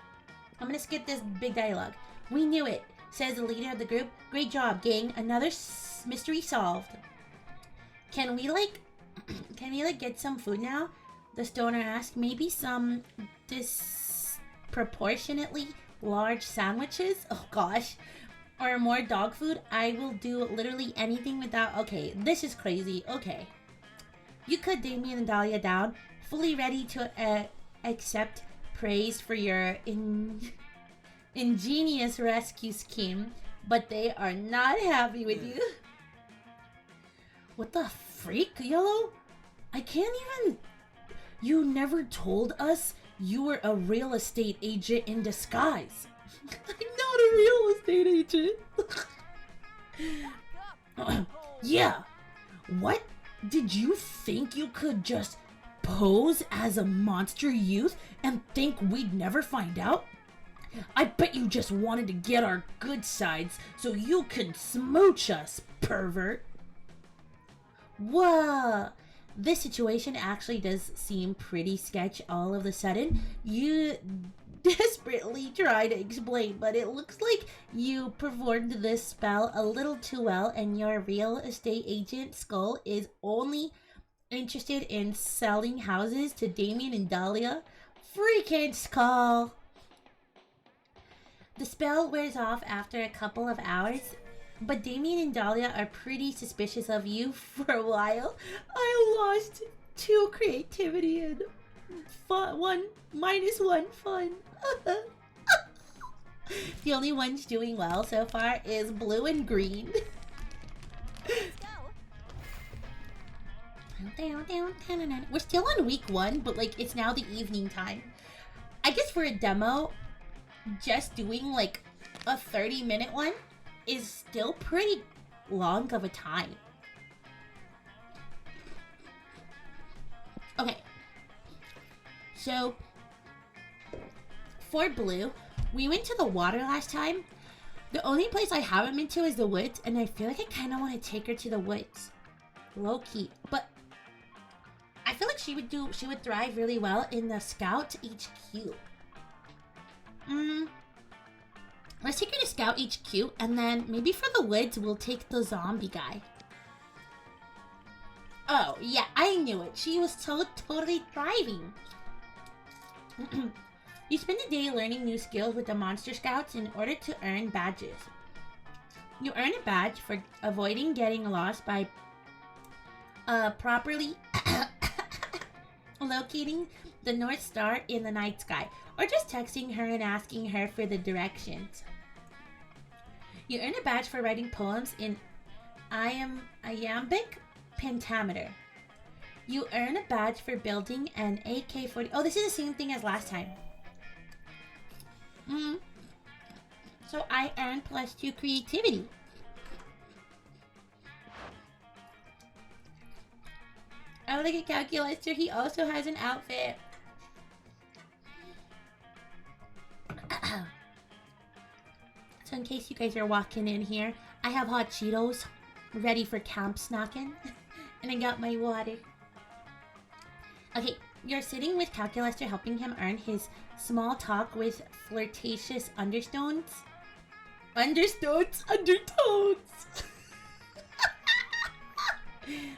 I'm gonna skip this big dialogue. We knew it, says the leader of the group. Great job, gang. Another mystery solved. Can we get some food now? The stoner asked. Maybe some disproportionately large sandwiches? Oh gosh. Or more dog food? I will do literally anything without... Okay, this is crazy. Okay. You cut Damien and Dahlia down, fully ready to accept praise for your ingenious rescue scheme, but they are not happy with you. What the freak, Yellow? I can't even... You never told us you were a real estate agent in disguise. I'm not a real estate agent. Yeah. What? Did you think you could just pose as a monster youth and think we'd never find out? I bet you just wanted to get our good sides so you could smooch us, pervert. Whoa. This situation actually does seem pretty sketch all of a sudden. You desperately try to explain, but it looks like you performed this spell a little too well and your real estate agent Skull is only interested in selling houses to Damien and Dahlia. Freaking Skull! The spell wears off after a couple of hours, but Damien and Dahlia are pretty suspicious of you for a while. I lost 2 creativity and -1 fun. The only ones doing well so far is blue and green. Let's go. I hope they We're still on week 1, but like it's now the evening time. I guess for a demo, just doing like a 30-minute one is still pretty long of a time. Okay. So, for Blue, we went to the water last time. The only place I haven't been to is the woods, and I feel like I kind of want to take her to the woods. Low key. But I feel like she would thrive really well in the Scout HQ. Let's take her to Scout HQ, and then maybe for the woods, we'll take the zombie guy. Oh, yeah, I knew it. She was so totally thriving. You spend the day learning new skills with the Monster Scouts in order to earn badges. You earn a badge for avoiding getting lost by properly locating the North Star in the night sky, or just texting her and asking her for the directions. You earn a badge for writing poems in iambic pentameter. You earn a badge for building an AK-40. Oh, this is the same thing as last time. So I earn +2 creativity. Oh, look at Calculator. He also has an outfit. So in case you guys are walking in here, I have hot Cheetos ready for camp snacking. And I got my water. Okay, you're sitting with Calculator helping him earn his small talk with flirtatious undertones. Undertones.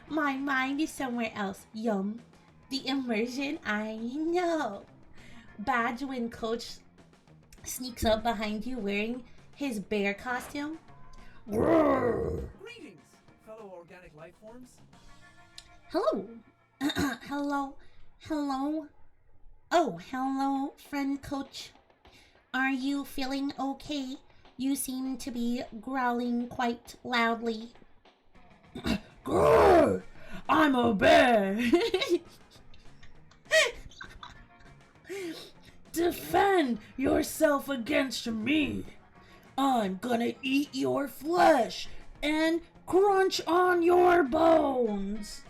My mind is somewhere else. Yum. The immersion, I know. Badge when Coach sneaks up behind you wearing his bear costume. Greetings, fellow organic life forms. Hello. Hello. Oh, hello, friend Coach. Are you feeling okay? You seem to be growling quite loudly. Grrr! I'm a bear! Defend yourself against me! I'm gonna eat your flesh and crunch on your bones!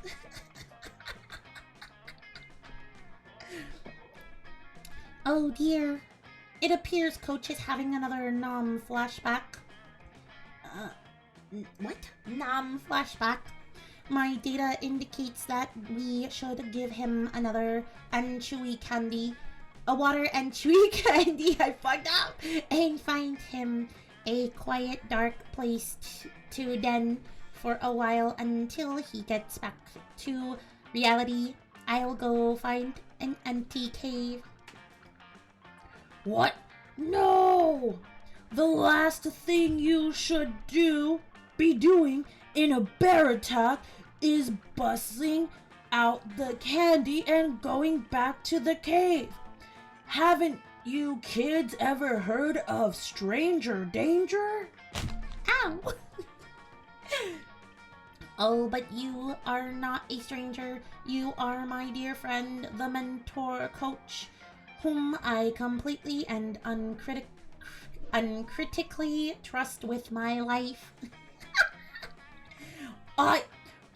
Oh dear. It appears Coach is having another Nom flashback. What? Nom flashback. My data indicates that we should give him another anchovy candy. A water anchovy candy, I fucked up. And find him a quiet, dark place to den for a while until he gets back to reality. I'll go find an empty cave. What? No! The last thing you should be doing in a bear attack is busting out the candy and going back to the cave. Haven't you kids ever heard of stranger danger? Ow! Oh, but you are not a stranger. You are my dear friend, the mentor Coach, whom I completely and uncritically trust with my life.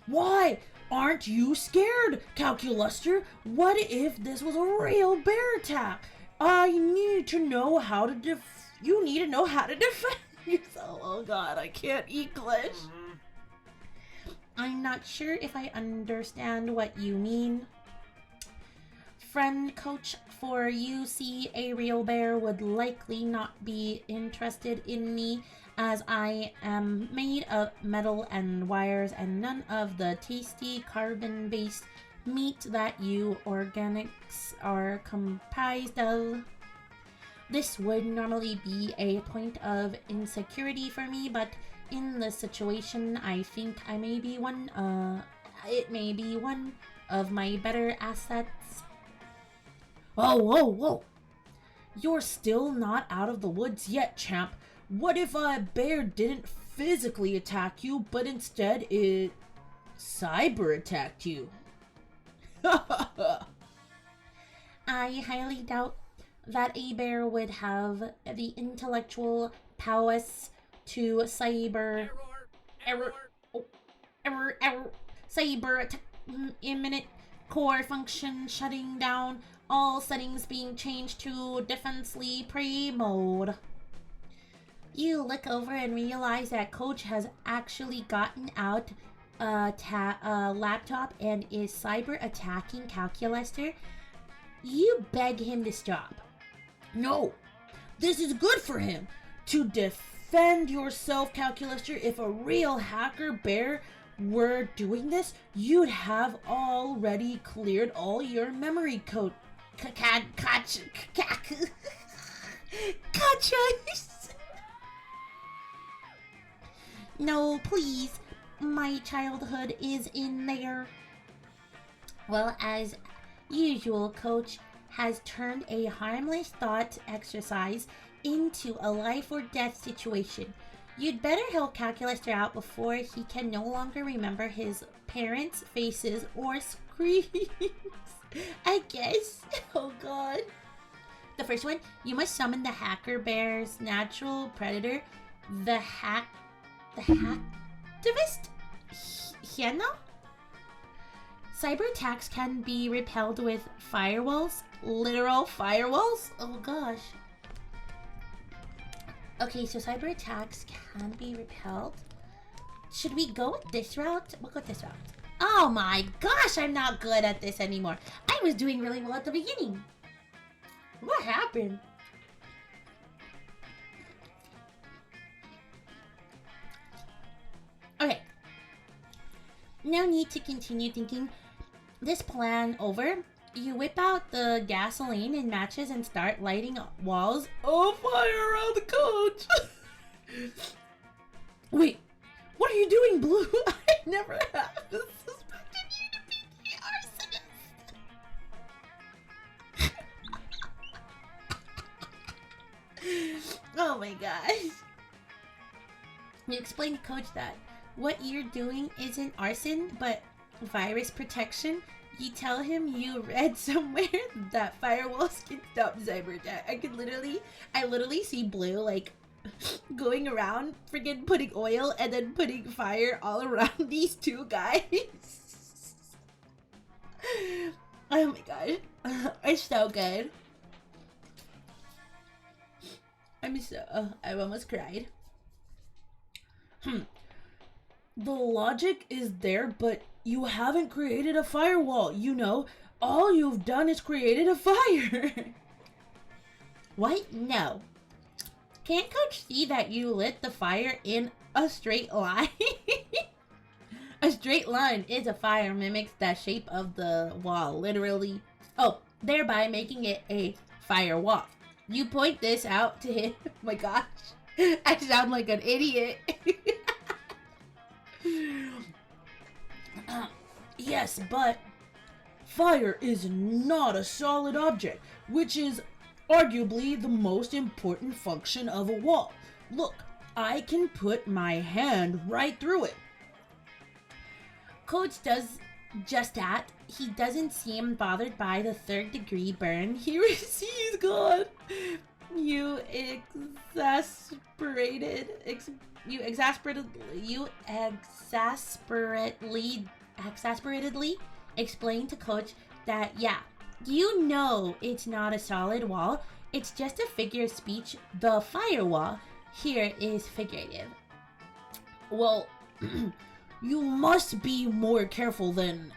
Why aren't you scared, Calculuster? What if this was a real bear attack? I need to know how to you need to know how to defend yourself. Oh god, I can't English. I'm not sure if I understand what you mean. Friend Coach, for you see, a real bear would likely not be interested in me, as I am made of metal and wires and none of the tasty carbon-based meat that you organics are comprised of. This would normally be a point of insecurity for me, but in this situation, I think it may be one of my better assets. Whoa. You're still not out of the woods yet, champ. What if a bear didn't physically attack you, but instead it cyber attacked you? I highly doubt that a bear would have the intellectual prowess to cyber imminent core function shutting down, all settings being changed to defensively pre mode. You look over and realize that Coach has actually gotten out a laptop and is cyber attacking Calculaster. You beg him to stop. No, this is good for him. To defend yourself, Calculaster, if a real hacker bear were doing this, you'd have already cleared all your memory code. Gotcha. No, please. My childhood is in there. Well, as usual, Coach has turned a harmless thought exercise into a life or death situation. You'd better help Calculaster out before he can no longer remember his parents' faces or screams. I guess. Oh god. The first one, you must summon the hacker bear's natural predator, the hacktivist? Hyena? Cyber attacks can be repelled with firewalls. Literal firewalls? Oh gosh. Okay, so cyber attacks can be repelled. Should we go with this route? We'll go with this route. Oh my gosh, I'm not good at this anymore. I was doing really well at the beginning. What happened? Okay. No need to continue thinking this plan over. You whip out the gasoline and matches and start lighting walls. Oh, fire around the Coach! Wait, what are you doing, Blue? I never have suspected you to be the arsonist. Oh my gosh. You explain to Coach that what you're doing isn't arson, but virus protection. You tell him you read somewhere that firewalls can stop cyber attack. I literally see Blue like going around freaking putting oil and then putting fire all around these two guys. Oh my god. It's so good. I almost cried. The logic is there, but you haven't created a firewall. You know, all you've done is created a fire. What? No. Can't Coach see that you lit the fire in a straight line? A straight line is a fire mimics the shape of the wall, literally. Oh, thereby making it a firewall. You point this out to him. Oh my gosh. I sound like an idiot. Yes, but fire is not a solid object, which is arguably the most important function of a wall. Look, I can put my hand right through it. Coach does just that. He doesn't seem bothered by the third-degree burn he receives. God, you exasperatedly explain to Coach that, yeah, you know it's not a solid wall. It's just a figure of speech. The firewall here is figurative. Well, you must be more careful than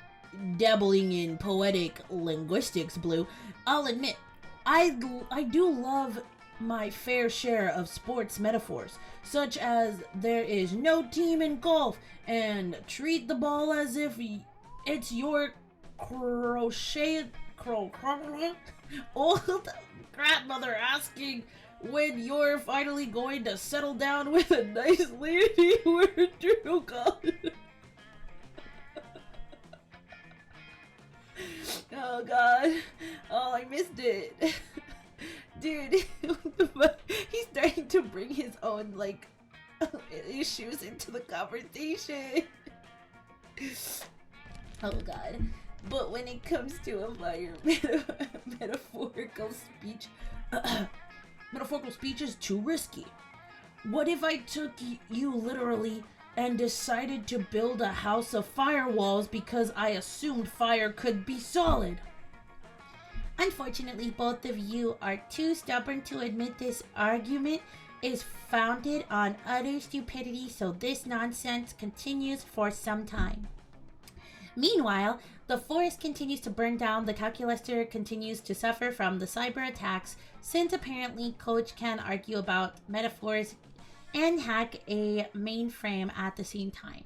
dabbling in poetic linguistics, Blue. I'll admit, I do love my fair share of sports metaphors, such as there is no team in golf and treat the ball as if it's your old grandmother asking when you're finally going to settle down with a nice lady. We're true, God. Oh God, oh, I missed it. Dude, he's starting to bring his own, like, issues into the conversation. Oh God. But when it comes to a fire metaphorical speech, Metaphorical speech is too risky. What if I took you literally and decided to build a house of firewalls because I assumed fire could be solid? unfortunately, both of you are too stubborn to admit this argument is founded on utter stupidity, so this nonsense continues for some time. Meanwhile, the forest continues to burn down, the calculator continues to suffer from the cyber attacks, since apparently Coach can argue about metaphors and hack a mainframe at the same time.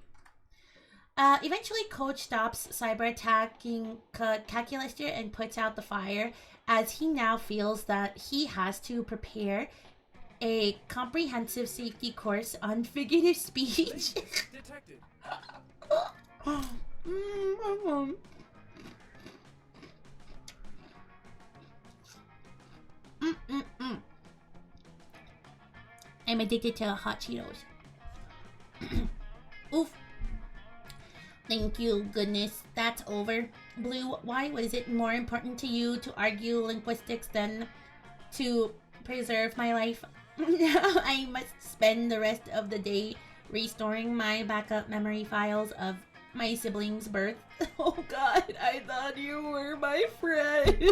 Eventually, Coach stops cyber attacking calculator and puts out the fire, as he now feels that he has to prepare a comprehensive safety course on figurative speech. Detected. I'm addicted to hot Cheetos. Oof. Thank you, goodness. That's over. Blue, why was it more important to you to argue linguistics than to preserve my life? I must spend the rest of the day restoring my backup memory files of my siblings' birth. Oh god, I thought you were my friend.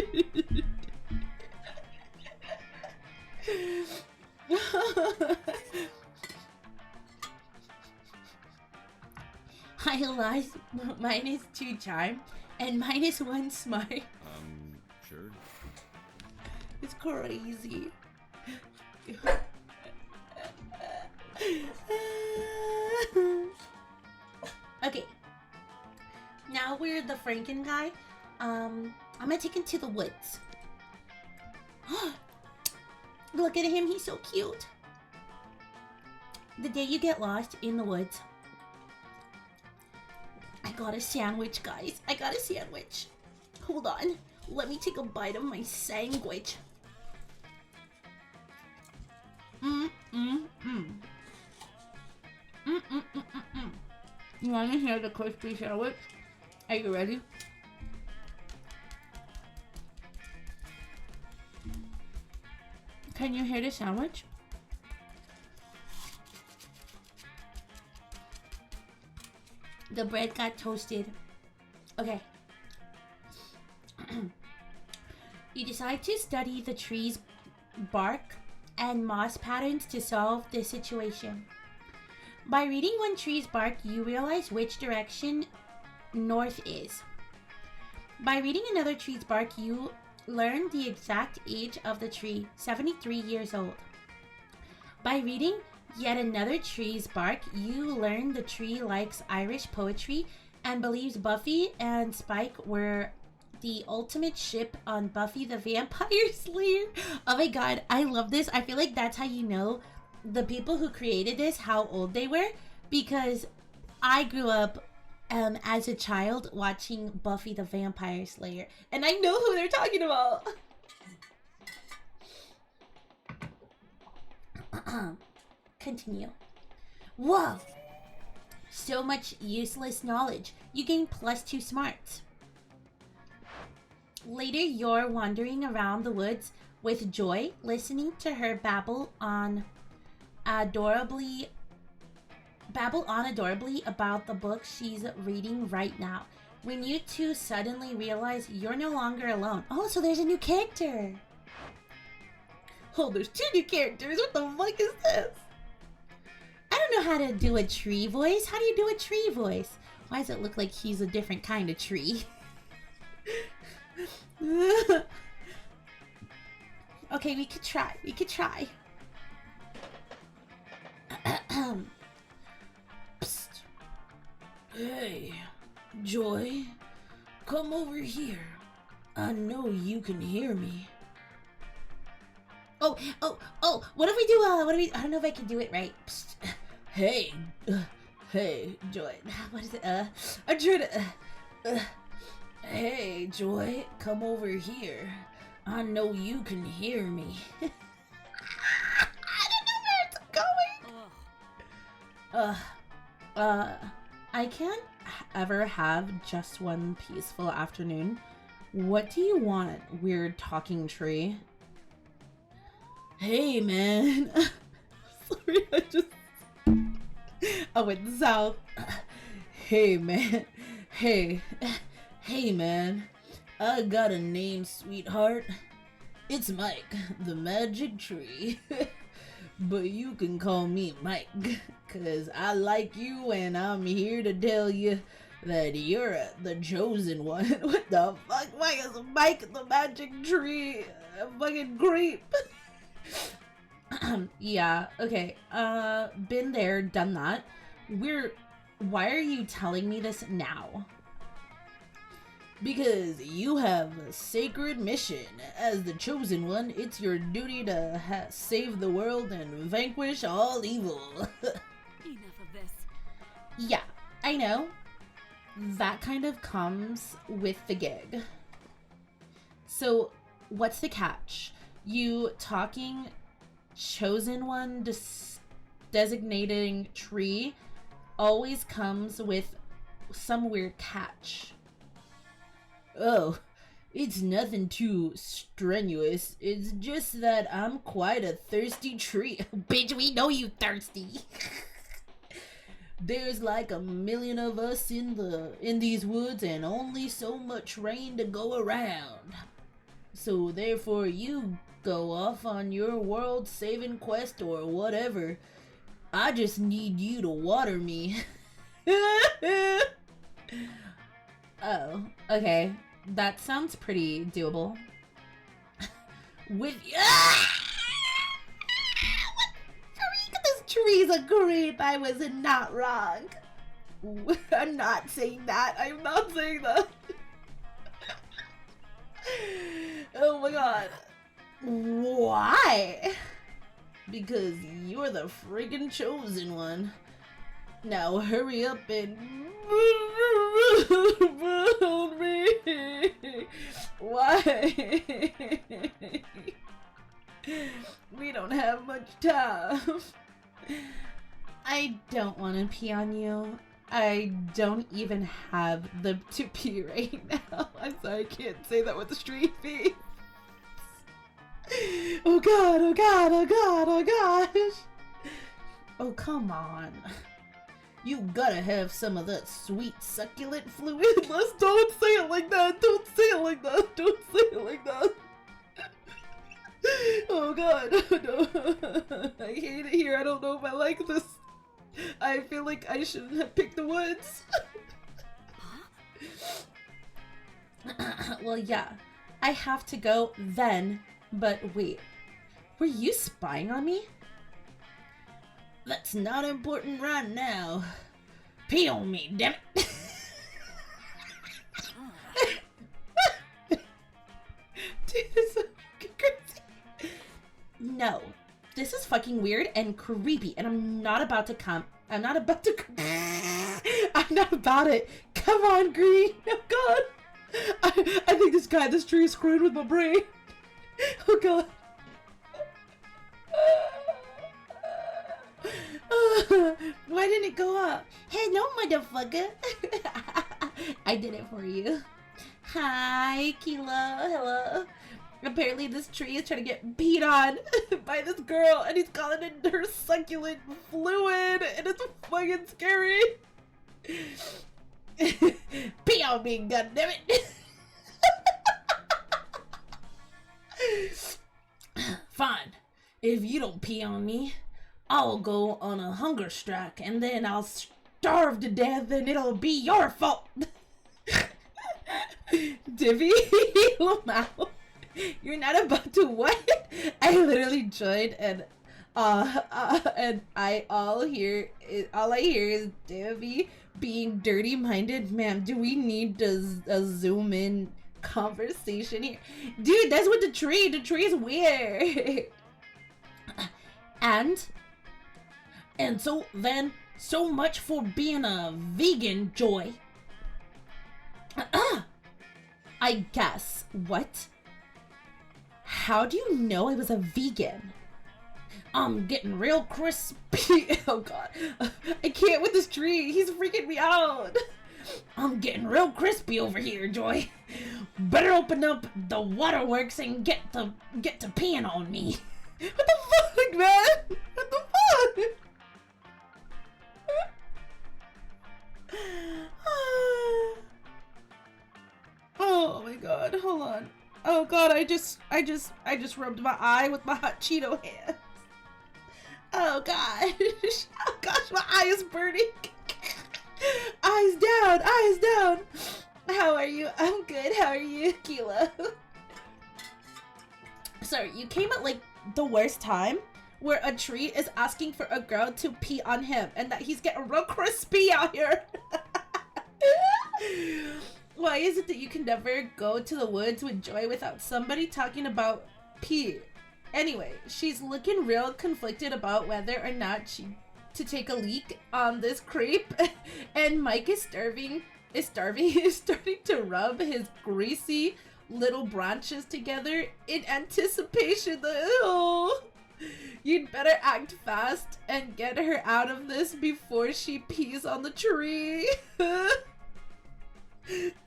I lost -2 charm and -1 smart. Sure. It's crazy. Okay. Now we're the Franken guy. I'm gonna take him to the woods. Look at him, he's so cute. The day you get lost in the woods. I got a sandwich, guys. I got a sandwich. Hold on. Let me take a bite of my sandwich. You want to hear the crispy sandwich? Are you ready? Can you hear the sandwich? The bread got toasted. Okay. You decide to study the tree's bark and moss patterns to solve the situation. By reading one tree's bark, you realize which direction north is. By reading another tree's bark, you learn the exact age of the tree, 73 years old. By reading yet another tree's bark, you learn the tree likes Irish poetry and believes Buffy and Spike were the ultimate ship on Buffy the Vampire Slayer. Oh my god, I love this. I feel like that's how you know the people who created this, how old they were, because I grew up as a child watching Buffy the Vampire Slayer, and I know who they're talking about. Continue. Whoa! So much useless knowledge. You gain +2 smarts. Later, you're wandering around the woods with Joy, listening to her babble on adorably about the book she's reading right now. When you two suddenly realize you're no longer alone. Oh, so there's a new character. Oh, there's 2 new characters. What the fuck is this? I don't know how to do a tree voice. How do you do a tree voice? Why does it look like he's a different kind of tree? Okay, we could try. We could try. Psst. Hey, Joy, come over here. I know you can hear me. Oh, what if we do, I don't know if I can do it right. Psst. Hey, hey, Joy. What is it, I'm trying to, hey, Joy, come over here. I know you can hear me. I don't know where it's going. Ugh. I can't, ever have just one peaceful afternoon? What do you want, weird talking tree? Hey, man. Sorry, I went south. Hey, man. Hey, man. I got a name, sweetheart. It's Mike, the magic tree. But you can call me Mike, cause I like you and I'm here to tell you that you're the chosen one. What the fuck? Why is Mike the magic tree a fucking creep? Yeah, okay. Been there, done that. Why are you telling me this now? Because you have a sacred mission. As the chosen one, it's your duty to save the world and vanquish all evil. Enough of this. Yeah, I know. That kind of comes with the gig. So, what's the catch? You talking chosen one designating tree always comes with some weird catch. Oh, it's nothing too strenuous. It's just that I'm quite a thirsty tree. Bitch, we know you thirsty. There's like 1 million of us in these woods and only so much rain to go around. So therefore you go off on your world saving quest or whatever. I just need you to water me. Oh, okay. That sounds pretty doable. With This tree's a creep. I was not wrong. I'm not saying that. I'm not saying that. Oh my god. Why? Because you're the friggin' chosen one. Now hurry up and build me. Why? We don't have much time. I don't want to pee on you. I don't even have to pee right now. I'm sorry, I can't say that with a straight face. Oh god, oh god, oh god, oh gosh. Oh, come on. You gotta have some of that sweet succulent fluid. Let's don't say it like that. Don't say it like that. Don't say it like that. Oh god, no. I hate it here. I don't know if I like this. I feel like I shouldn't have picked the woods. Well, yeah. I have to go then, but wait. Were you spying on me? That's not important right now. Pee on me, damn it. Dude, this is fucking crazy. No. This is fucking weird and creepy, and I'm not about to come. I'm not about to. I'm not about it. Come on, Green. Oh god. I think this tree is screwed with my brain. Oh god. Why didn't it go up? Hey, no, motherfucker. I did it for you. Hi, Kilo. Hello. Apparently this tree is trying to get peed on by this girl, and he's calling it her succulent fluid, and it's fucking scary. Pee on me, goddammit. Fine. If you don't pee on me, I'll go on a hunger strike, and then I'll starve to death, and it'll be your fault. Divvy, Lamau, you're not about to what? I literally joined, and I all I hear is Divvy being dirty-minded. Ma'am, do we need a zoom in conversation here? Dude, that's what the tree is weird. And so then, so much for being a vegan, Joy. I guess. What? How do you know I was a vegan? I'm getting real crispy. Oh god. I can't with this tree. He's freaking me out. I'm getting real crispy over here, Joy. Better open up the waterworks and get to peeing on me. What the fuck, man? What the fuck? Oh my god, hold on. Oh god, I just rubbed my eye with my hot Cheeto hands. Oh gosh. Oh gosh, my eye is burning. Eyes down, eyes down. How are you? I'm good. How are you, Kilo? Sorry, you came at like the worst time where a tree is asking for a girl to pee on him and that he's getting real crispy out here. Why is it that you can never go to the woods with Joy without somebody talking about pee? Anyway, she's looking real conflicted about whether or not to take a leak on this creep, and Mike is starting to rub his greasy little branches together in anticipation that, oh, you'd better act fast and get her out of this before she pees on the tree.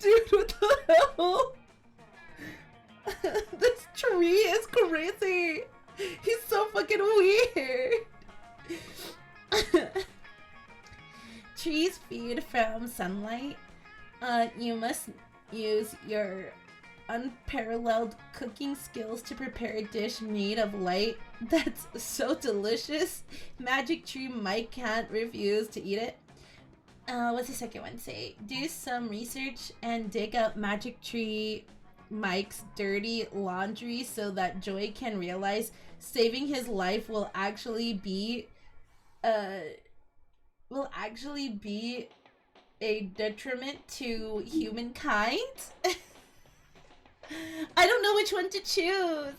Dude, what the hell? This tree is crazy. He's so fucking weird. Trees feed from sunlight. You must use your unparalleled cooking skills to prepare a dish made of light that's so delicious. Magic Tree Mike can't refuse to eat it. What's the second one say? Do some research and dig up Magic Tree Mike's dirty laundry so that Joy can realize saving his life will actually be a detriment to humankind. I don't know which one to choose.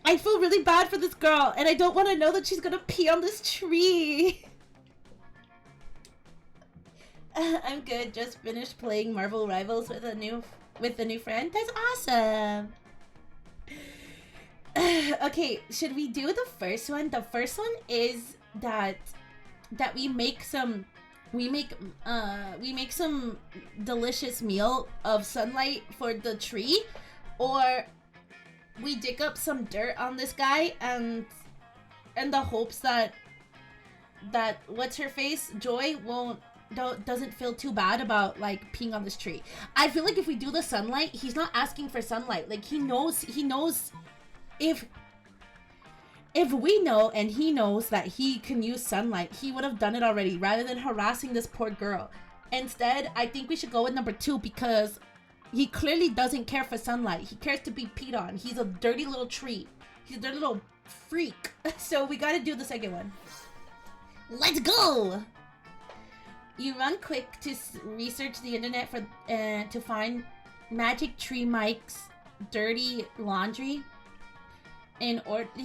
I feel really bad for this girl and I don't want to know that she's gonna pee on this tree. I'm good. Just finished playing Marvel Rivals with a new friend. That's awesome. Okay, should we do the first one? The first one is that we make some delicious meal of sunlight for the tree, or we dig up some dirt on this guy and in the hopes that what's her face, Joy, doesn't feel too bad about like peeing on this tree. I feel like if we do the sunlight, he's not asking for sunlight. Like he knows if we know and he knows that he can use sunlight, he would have done it already rather than harassing this poor girl. Instead, I think we should go with number 2 because he clearly doesn't care for sunlight. He cares to be peed on. He's a dirty little tree. He's a dirty little freak. So we gotta do the second one. Let's go! You run quick to research the internet for to find Magic Tree Mike's dirty laundry. They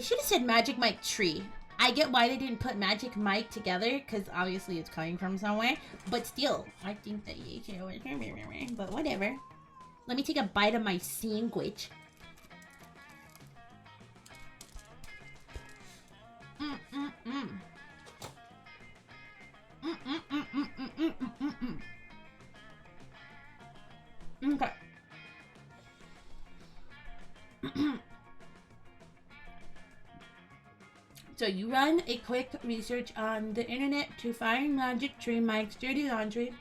should have said Magic Mike Tree. I get why they didn't put Magic Mike together, because obviously it's coming from somewhere. But still, I think that you should. But whatever. Let me take a bite of my sandwich. Okay. So you run a quick research on the internet to find Magic Tree Mike's dirty laundry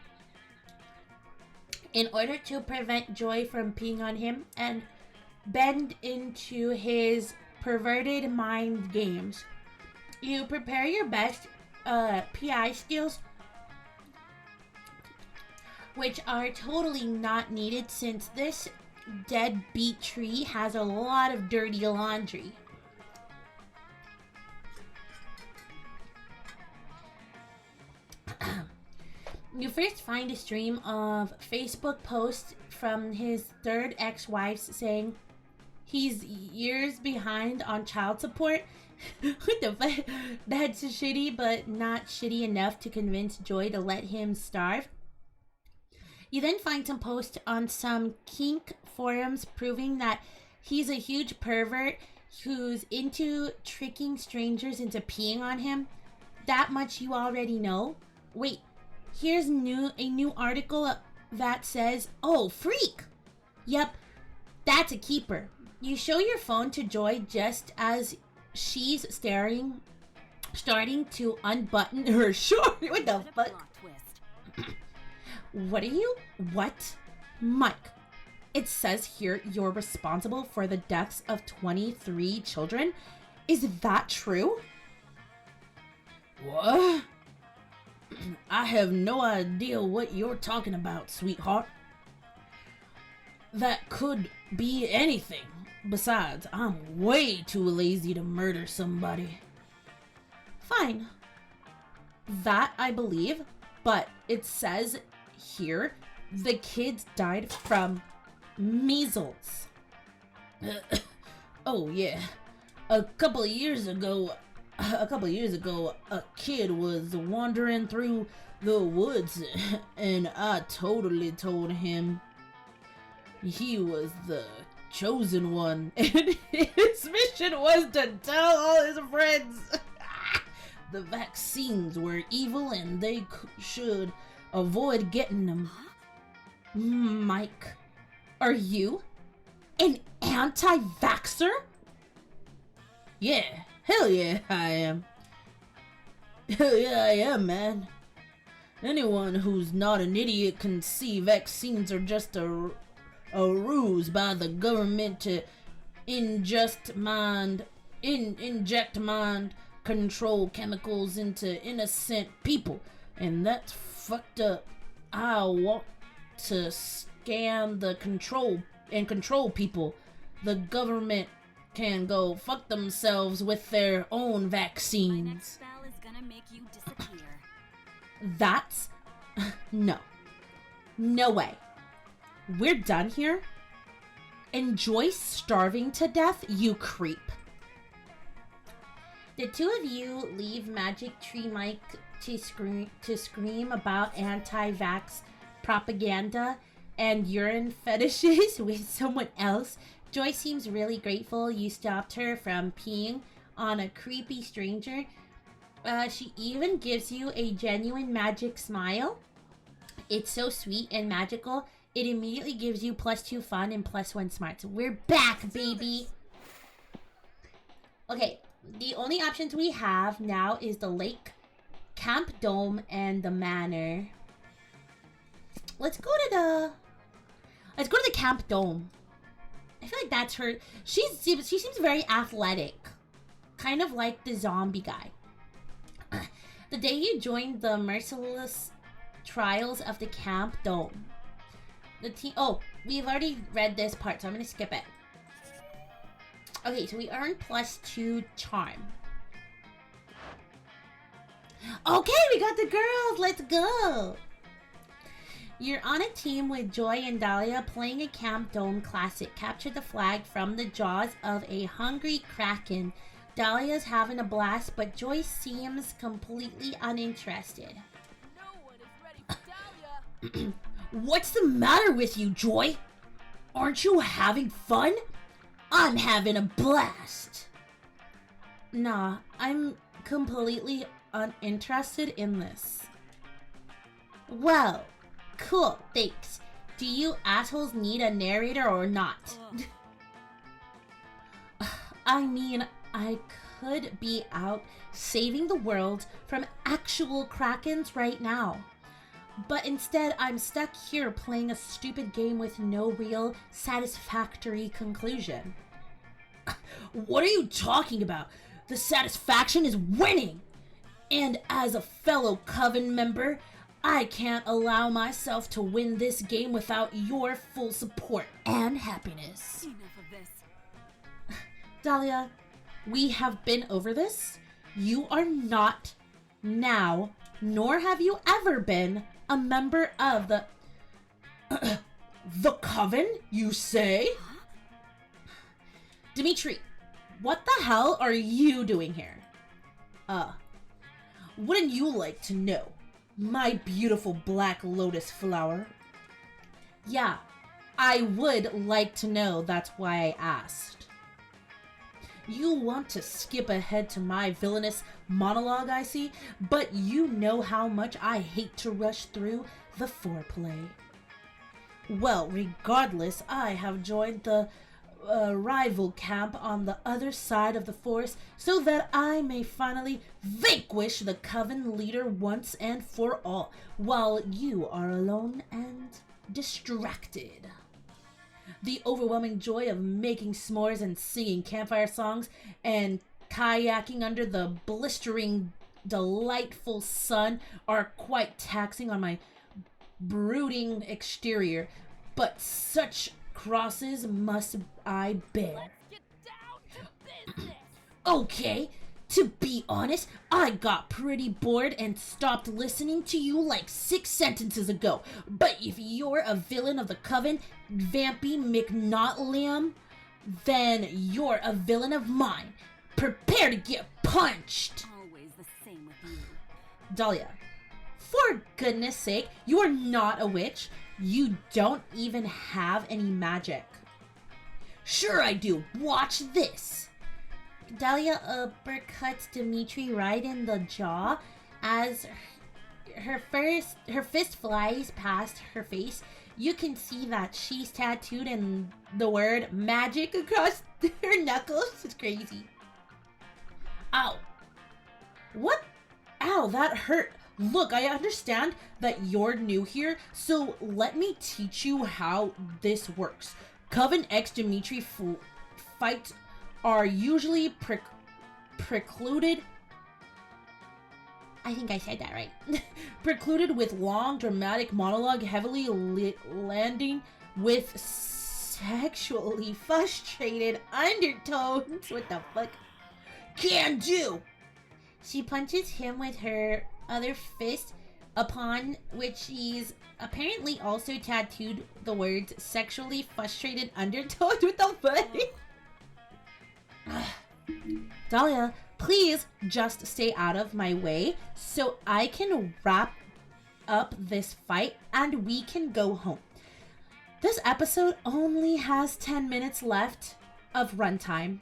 in order to prevent Joy from peeing on him and bend into his perverted mind games. You prepare your best PI skills, which are totally not needed since this deadbeat tree has a lot of dirty laundry. You first find a stream of Facebook posts from his third ex-wife saying he's years behind on child support. What the fuck? That's shitty, but not shitty enough to convince Joy to let him starve. You then find some posts on some kink forums proving that he's a huge pervert who's into tricking strangers into peeing on him. That much you already know. Wait, Here's a new article that says, "Oh, freak." Yep, that's a keeper. You show your phone to Joy just as she's starting to unbutton her short. What the What a fuck? plot twist. What? Mike, it says here you're responsible for the deaths of 23 children. Is that true? What? I have no idea what you're talking about, sweetheart. That could be anything. Besides, I'm way too lazy to murder somebody. Fine. That I believe, but it says here the kids died from measles. Oh yeah. A couple of years ago, a kid was wandering through the woods, and I totally told him he was the chosen one, and his mission was to tell all his friends the vaccines were evil and they should avoid getting them. Mike, are you an anti-vaxxer? Yeah, hell yeah, I am. Hell yeah, I am, man. Anyone who's not an idiot can see vaccines are just a ruse by the government to inject mind control chemicals into innocent people, and that's fucked up. I want to scan the control people. The government can go fuck themselves with their own My next vaccines. spell is gonna make you disappear. That's no way. We're done here. Enjoy starving to death, you creep. The two of you leave Magic Tree Mike to scream about anti-vax propaganda and urine fetishes with someone else. Joy seems really grateful you stopped her from peeing on a creepy stranger. She even gives you a genuine magic smile. It's so sweet and magical. It immediately gives you +2 fun and +1 smarts. We're back, baby. Okay, the only options we have now is the lake, Camp Dome, and the manor. Let's go to the Camp Dome. I feel like that's her. She seems very athletic, kind of like the zombie guy. The day you joined the merciless trials of the Camp Dome. The team. Oh, we've already read this part, so I'm gonna skip it. Okay, so we earn +2 charm. Okay, we got the girls. Let's go. You're on a team with Joy and Dahlia playing a Camp Dome classic. Capture the flag from the jaws of a hungry kraken. Dahlia's having a blast, but Joy seems completely uninterested. No one is ready for Dahlia. What's the matter with you, Joy? Aren't you having fun? I'm having a blast. Nah, I'm completely uninterested in this. Well, cool, thanks. Do you assholes need a narrator or not? Ugh. I mean, I could be out saving the world from actual krakens right now. But instead, I'm stuck here playing a stupid game with no real satisfactory conclusion. What are you talking about? The satisfaction is winning. And as a fellow Coven member, I can't allow myself to win this game without your full support and happiness. Enough of this. Dahlia, we have been over this. You are not now, nor have you ever been, a member of the The Coven, you say? Dimitri, what the hell are you doing here? Wouldn't you like to know, my beautiful black lotus flower? Yeah, I would like to know. That's why I asked. You want to skip ahead to my villainous monologue, I see, but you know how much I hate to rush through the foreplay. Well, regardless, I have joined the rival camp on the other side of the forest so that I may finally vanquish the coven leader once and for all, while you are alone and distracted. The overwhelming joy of making s'mores and singing campfire songs and kayaking under the blistering, delightful sun are quite taxing on my brooding exterior, but such crosses must I bear. Let's get down to business. Okay, to be honest, I got pretty bored and stopped listening to you like 6 sentences ago. But if you're a villain of the Coven, Vampy McNotliam, then you're a villain of mine. Prepare to get punched! Always the same with you. Dahlia, for goodness sake, you are not a witch. You don't even have any magic. Sure I do. Watch this. Dahlia uppercuts Dimitri right in the jaw as her fist flies past her face. You can see that she's tattooed in the word magic across her knuckles. It's crazy. Ow. What? Ow, that hurt. Look, I understand that you're new here, so let me teach you how this works. Coven X Dimitri fights are usually precluded. I think I said that right. Precluded with long, dramatic monologue, heavily landing with sexually frustrated undertones. What the fuck? Can do! She punches him with her other fist, upon which she's apparently also tattooed the words sexually frustrated undertones. What the fuck? Dahlia, please just stay out of my way so I can wrap up this fight and we can go home. This episode only has 10 minutes left of runtime.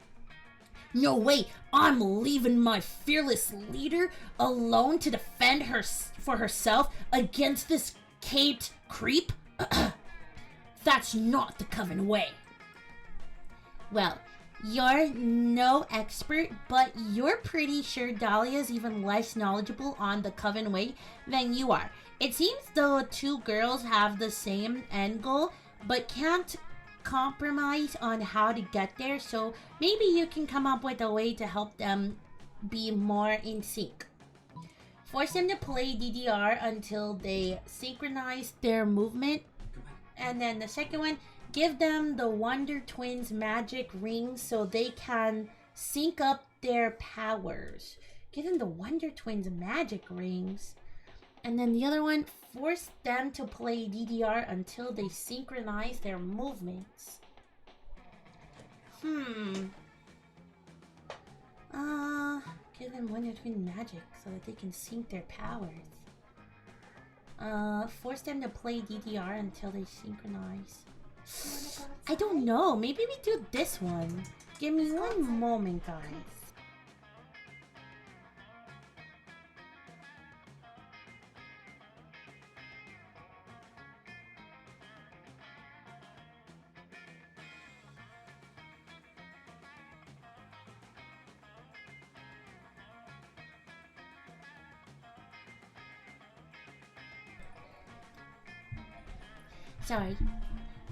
No way, I'm leaving my fearless leader alone to defend her for herself against this caped creep? That's not the Coven way. Well, you're no expert, but you're pretty sure Dahlia's even less knowledgeable on the Coven way than you are. It seems the two girls have the same end goal, but can't compromise on how to get there, so maybe you can come up with a way to help them be more in sync. Force them to play DDR until they synchronize their movement. And then the second one, give them the Wonder Twins magic rings so they can sync up their powers. Give them the Wonder Twins magic rings. And then the other one, force them to play DDR until they synchronize their movements. Give them Wonder Twin magic so that they can sync their powers. Force them to play DDR until they synchronize. I don't know. Maybe we do this one. Give me one moment, guys. Sorry.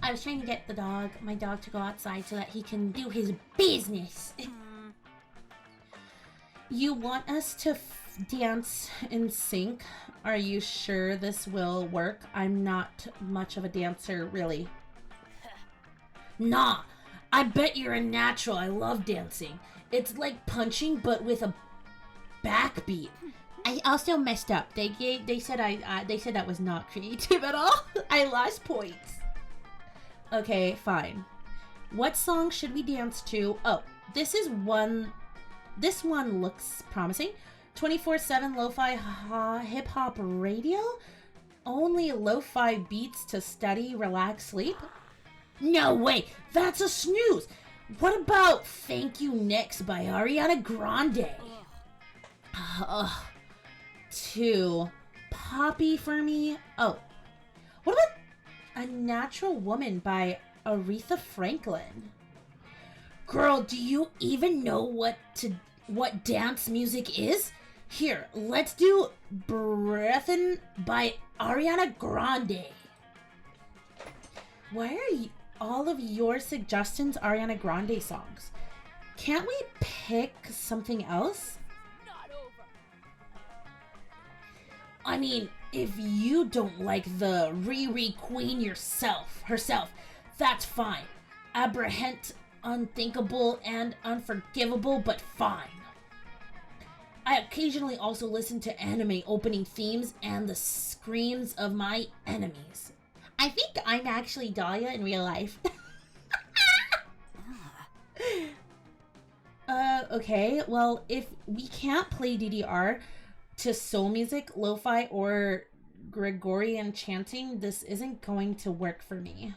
I was trying to get my dog to go outside so that he can do his business. You want us to dance in sync? Are you sure this will work? I'm not much of a dancer, really. Nah, I bet you're a natural. I love dancing. It's like punching, but with a backbeat. I also messed up. They said that was not creative at all. I lost points. Okay, fine. What song should we dance to? Oh, this one looks promising. 24/7 lo-fi hip-hop radio? Only lo-fi beats to study, relax, sleep? No way! That's a snooze! What about Thank You Next by Ariana Grande? Too poppy for me. Oh, what about A Natural Woman by Aretha Franklin? Girl, do you even know what dance music is? Here, let's do Breathin' by Ariana Grande. Why are all of your suggestions Ariana Grande songs? Can't we pick something else? Not over. I mean, if you don't like the Riri Queen herself, that's fine. Apprehend, unthinkable, and unforgivable, but fine. I occasionally also listen to anime opening themes and the screams of my enemies. I think I'm actually Dahlia in real life. Okay, well, if we can't play DDR to soul music, lo-fi, or Gregorian chanting, this isn't going to work for me.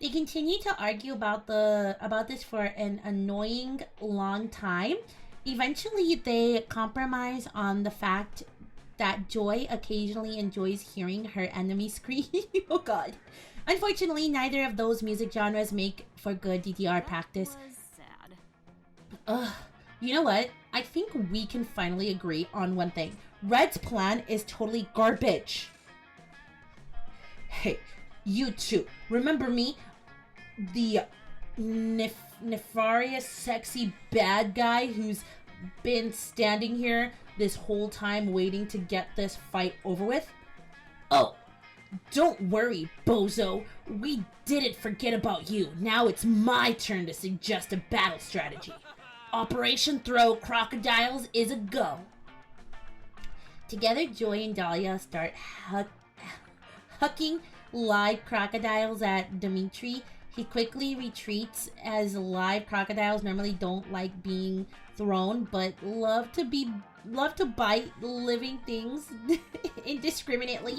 They continue to argue about this for an annoying long time. Eventually, they compromise on the fact that Joy occasionally enjoys hearing her enemy scream. Oh god. Unfortunately, neither of those music genres make for good DDR practice. That was sad. Ugh. You know what? I think we can finally agree on one thing. Red's plan is totally garbage. Hey, you two. Remember me? The nefarious, sexy bad guy who's been standing here this whole time waiting to get this fight over with? Oh, don't worry, bozo. We didn't forget about you. Now it's my turn to suggest a battle strategy. Operation Throw Crocodiles is a go. Together, Joy and Dahlia start hucking live crocodiles at Dimitri. He quickly retreats as live crocodiles normally don't like being thrown, but love to bite living things indiscriminately.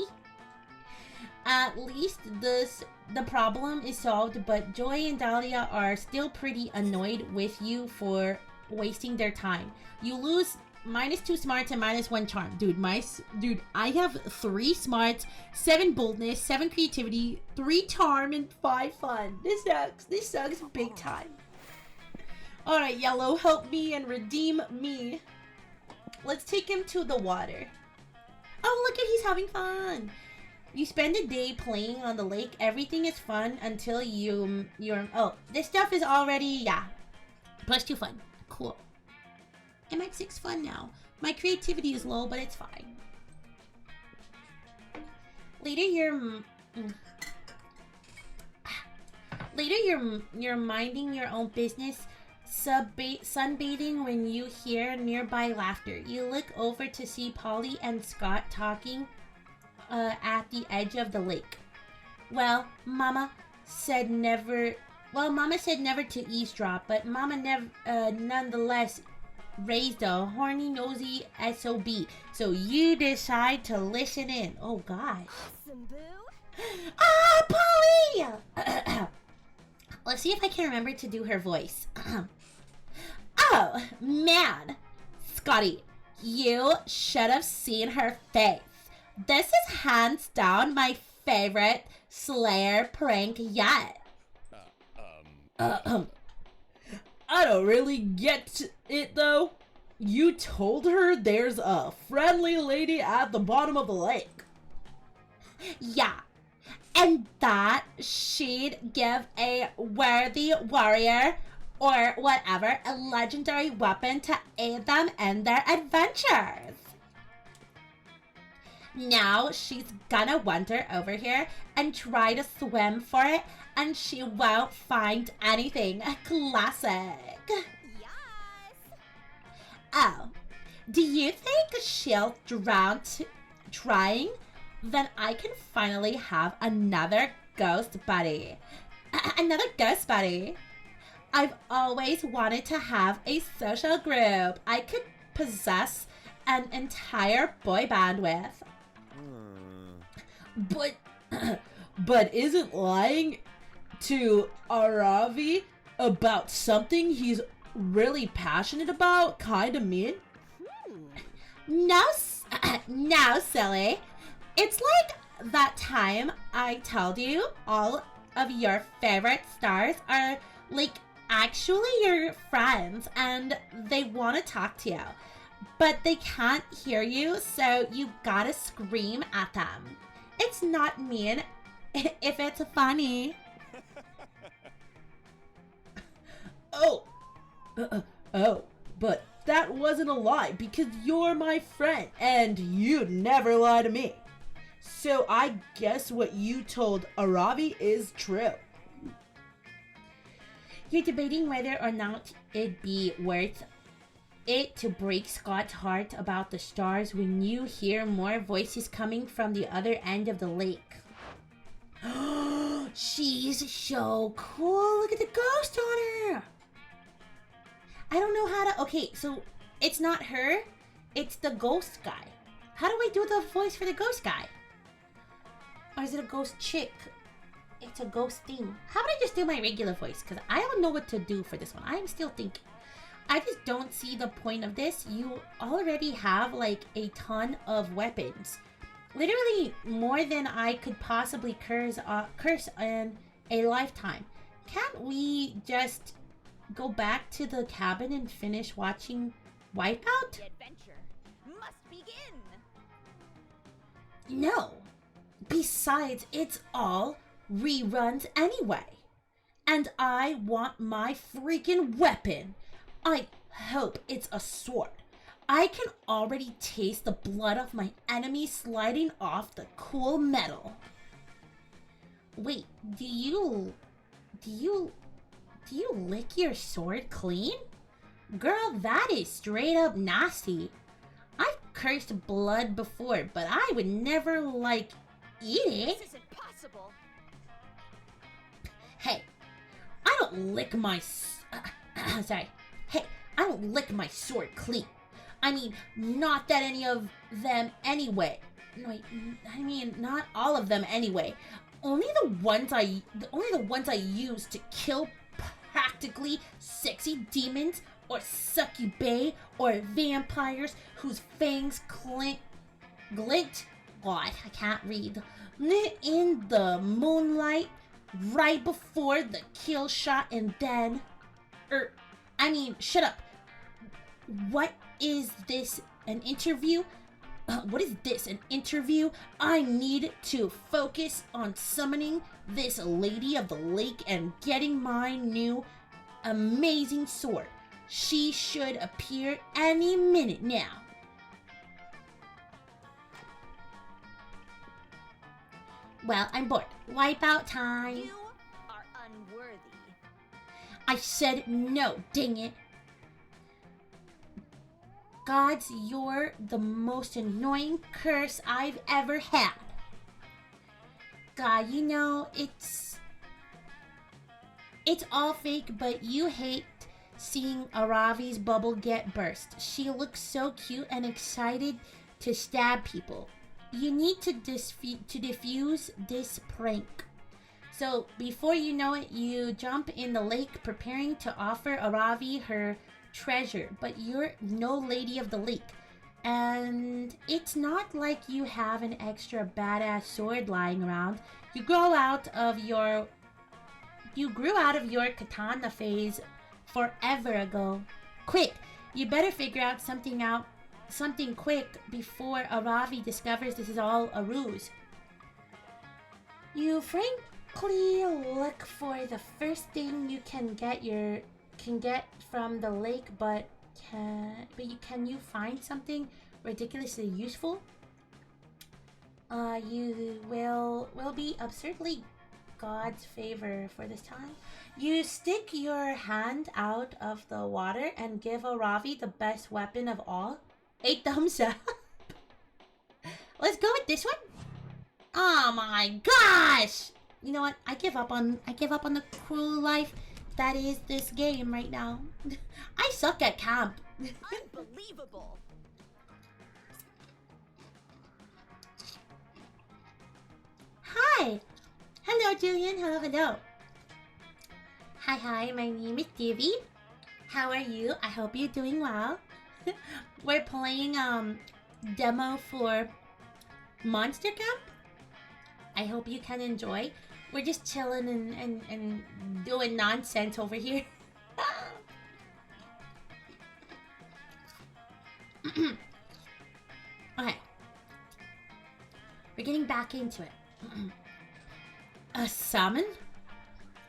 At least the problem is solved, but Joy and Dahlia are still pretty annoyed with you for wasting their time. You lose -2 smarts and -1 charm. Dude, I have 3 smarts, 7 boldness, 7 creativity, 3 charm, and 5 fun. This sucks big time. Alright, Yellow, help me and redeem me. Let's take him to the water. Oh, look at he's having fun. You spend a day playing on the lake. Everything is fun until oh, this stuff is already, yeah. +2 fun. Cool. I'm at 6 fun now. My creativity is low, but it's fine. Later you're minding your own business, sunbathing when you hear nearby laughter. You look over to see Polly and Scott talking at the edge of the lake. Well, Mama said never to eavesdrop, but Mama nonetheless raised a horny, nosy SOB. So you decide to listen in. Oh, God. Awesome, boo. Ah, Polly! Let's see if I can remember to do her voice. Oh, man. Scotty, you should have seen her face. This is hands down my favorite Slayer prank yet. I don't really get it though. You told her there's a friendly lady at the bottom of the lake. Yeah, and that she'd give a worthy warrior or whatever a legendary weapon to aid them in their adventures. Now she's gonna wander over here and try to swim for it, and she won't find anything. Classic. Yes. Oh, do you think she'll drown trying? Then I can finally have another ghost buddy. Another ghost buddy. I've always wanted to have a social group I could possess an entire boy band with. But isn't lying to Aravi about something he's really passionate about, kinda mean? No, no, silly. It's like that time I told you all of your favorite stars are like actually your friends and they want to talk to you, but they can't hear you, so you gotta scream at them. It's not mean if it's funny. Oh, oh, but that wasn't a lie because you're my friend and you'd never lie to me. So I guess what you told Aravi is true. You're debating whether or not it'd be worth it to break Scott's heart about the stars when you hear more voices coming from the other end of the lake. She's so cool. Look at the ghost on her. I don't know how to... Okay, so it's not her. It's the ghost guy. How do I do the voice for the ghost guy? Or is it a ghost chick? It's a ghost thing. How about I just do my regular voice? Because I don't know what to do for this one. I'm still thinking. I just don't see the point of this. You already have like a ton of weapons. Literally more than I could possibly curse in a lifetime. Can't we just go back to the cabin and finish watching Wipeout? The adventure must begin. No. Besides, it's all reruns anyway. And I want my freaking weapon. I hope it's a sword. I can already taste the blood of my enemy sliding off the cool metal. Wait, do you lick your sword clean? Girl, that is straight up nasty. I've cursed blood before, but I would never, like, eat it. This isn't possible. Hey, I don't lick my... sorry. Hey, I don't lick my sword clean. I mean, not that any of them anyway. No, I mean, not all of them anyway. Only the ones I use to kill practically sexy demons or succubae or vampires whose fangs glint. God, I can't read. In the moonlight, right before the kill shot, and then, shut up. What is this? An interview? What is this? An interview? I need to focus on summoning this lady of the lake and getting my new amazing sword. She should appear any minute now. Well, I'm bored. Wipeout time. You are unworthy. I said no, dang it. Gods, you're the most annoying curse I've ever had. God, you know, it's all fake, but you hate seeing Aravi's bubble get burst. She looks so cute and excited to stab people. You need to defuse this prank. So before you know it, you jump in the lake preparing to offer Aravi her treasure, but you're no lady of the lake. And it's not like you have an extra badass sword lying around. You grew out of your katana phase forever ago. Quick, you better figure out something quick before Aravi discovers this is all a ruse. You frankly look for the first thing you can get from the lake, but can you find something ridiculously useful? You will be absurdly God's favor for this time. You stick your hand out of the water and give Aravi the best weapon of all. A thumbs up. Let's go with this one. Oh my gosh! You know what? I give up on the cruel life that is this game right now. I suck at camp. Unbelievable. Hi. Hello, Julian. Hello. Hi, my name is Divy. How are you? I hope you're doing well. We're playing demo for Monster Camp. I hope you can enjoy. We're just chilling and doing nonsense over here. Okay. We're getting back into it. A salmon?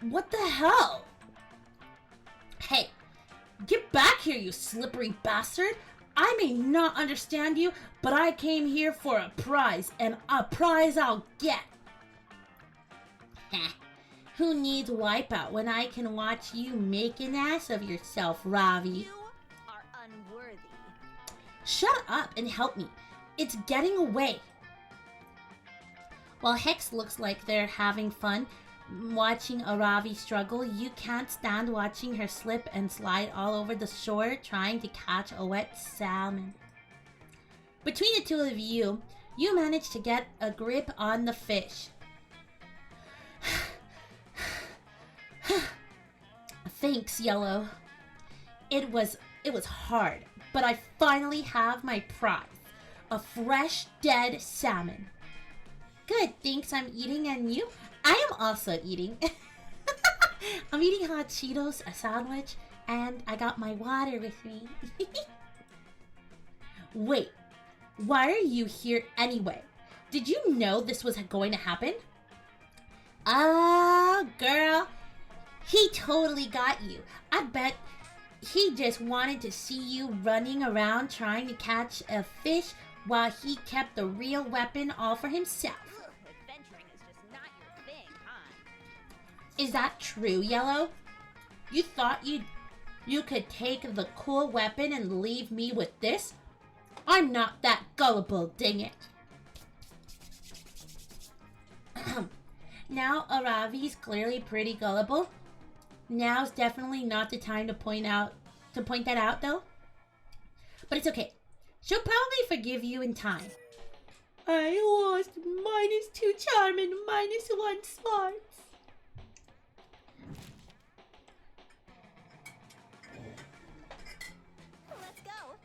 What the hell? Hey, get back here, you slippery bastard! I may not understand you, but I came here for a prize, and a prize I'll get! Heh. Who needs Wipeout when I can watch you make an ass of yourself, Ravi? You are unworthy. Shut up and help me. It's getting away. While Hex looks like they're having fun watching Aravi struggle, you can't stand watching her slip and slide all over the shore trying to catch a wet salmon. Between the two of you, you manage to get a grip on the fish. Thanks, Yellow. It was hard, but I finally have my prize. A fresh, dead salmon. Good, thanks, I'm eating, and you? I am also eating. I'm eating hot Cheetos, a sandwich, and I got my water with me. Wait, why are you here anyway? Did you know this was going to happen? Girl, he totally got you. I bet he just wanted to see you running around trying to catch a fish while he kept the real weapon all for himself. Ugh, adventuring is just not your thing, huh? Is that true, Yellow? You thought you could take the cool weapon and leave me with this? I'm not that gullible, dang it. Now Aravi's clearly pretty gullible. Now's definitely not the time to point that out though. But it's okay. She'll probably forgive you in time. I lost -2 charm and -1 smarts. Let's go.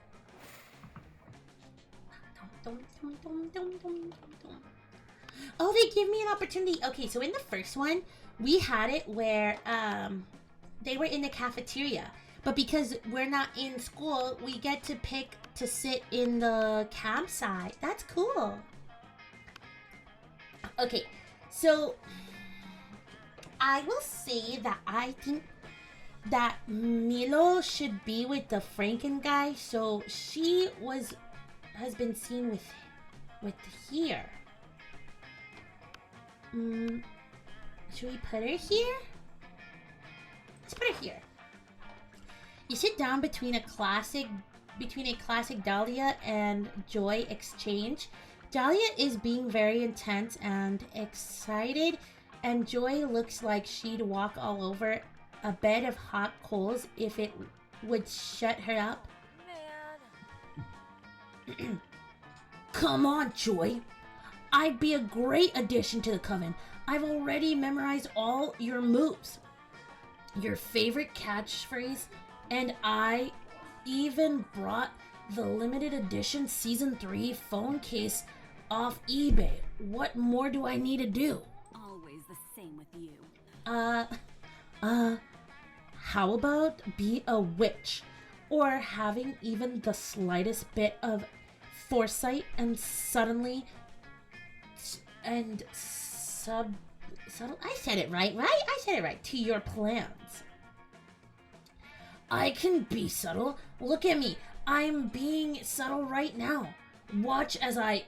Oh, they give me an opportunity. Okay, so in the first one, we had it where they were in the cafeteria. But because we're not in school, we get to pick to sit in the campsite. That's cool. Okay, so I will say that I think that Milo should be with the Franken guy. So she has been seen with here. Should we put her here? Let's put her here. You sit down between a classic Dahlia and Joy exchange. Dahlia is being very intense and excited, and Joy looks like she'd walk all over a bed of hot coals if it would shut her up. Man. Come on, Joy. I'd be a great addition to the coven. I've already memorized all your moves, your favorite catchphrase, and I even brought the limited edition season 3 phone case off eBay. What more do I need to do? Always the same with you. How about be a witch? Or having even the slightest bit of foresight and subtle, I said it right? I said it right, to your plans. I can be subtle. Look at me. I'm being subtle right now. Watch as I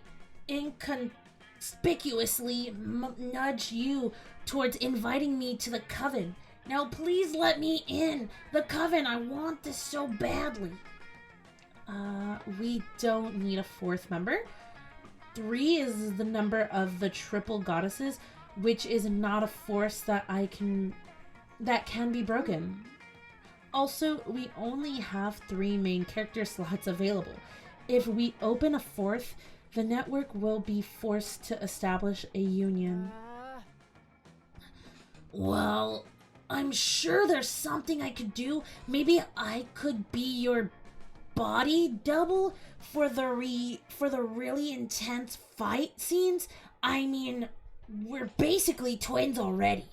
inconspicuously nudge you towards inviting me to the coven. Now please let me in. The coven, I want this so badly. We don't need a 4th member. 3 is the number of the triple goddesses, which is not a force that can be broken. Also, we only have 3 main character slots available. If we open a 4th, the network will be forced to establish a union. Well, I'm sure there's something I could do. Maybe I could be your body double for the really intense fight scenes. I mean, we're basically twins already.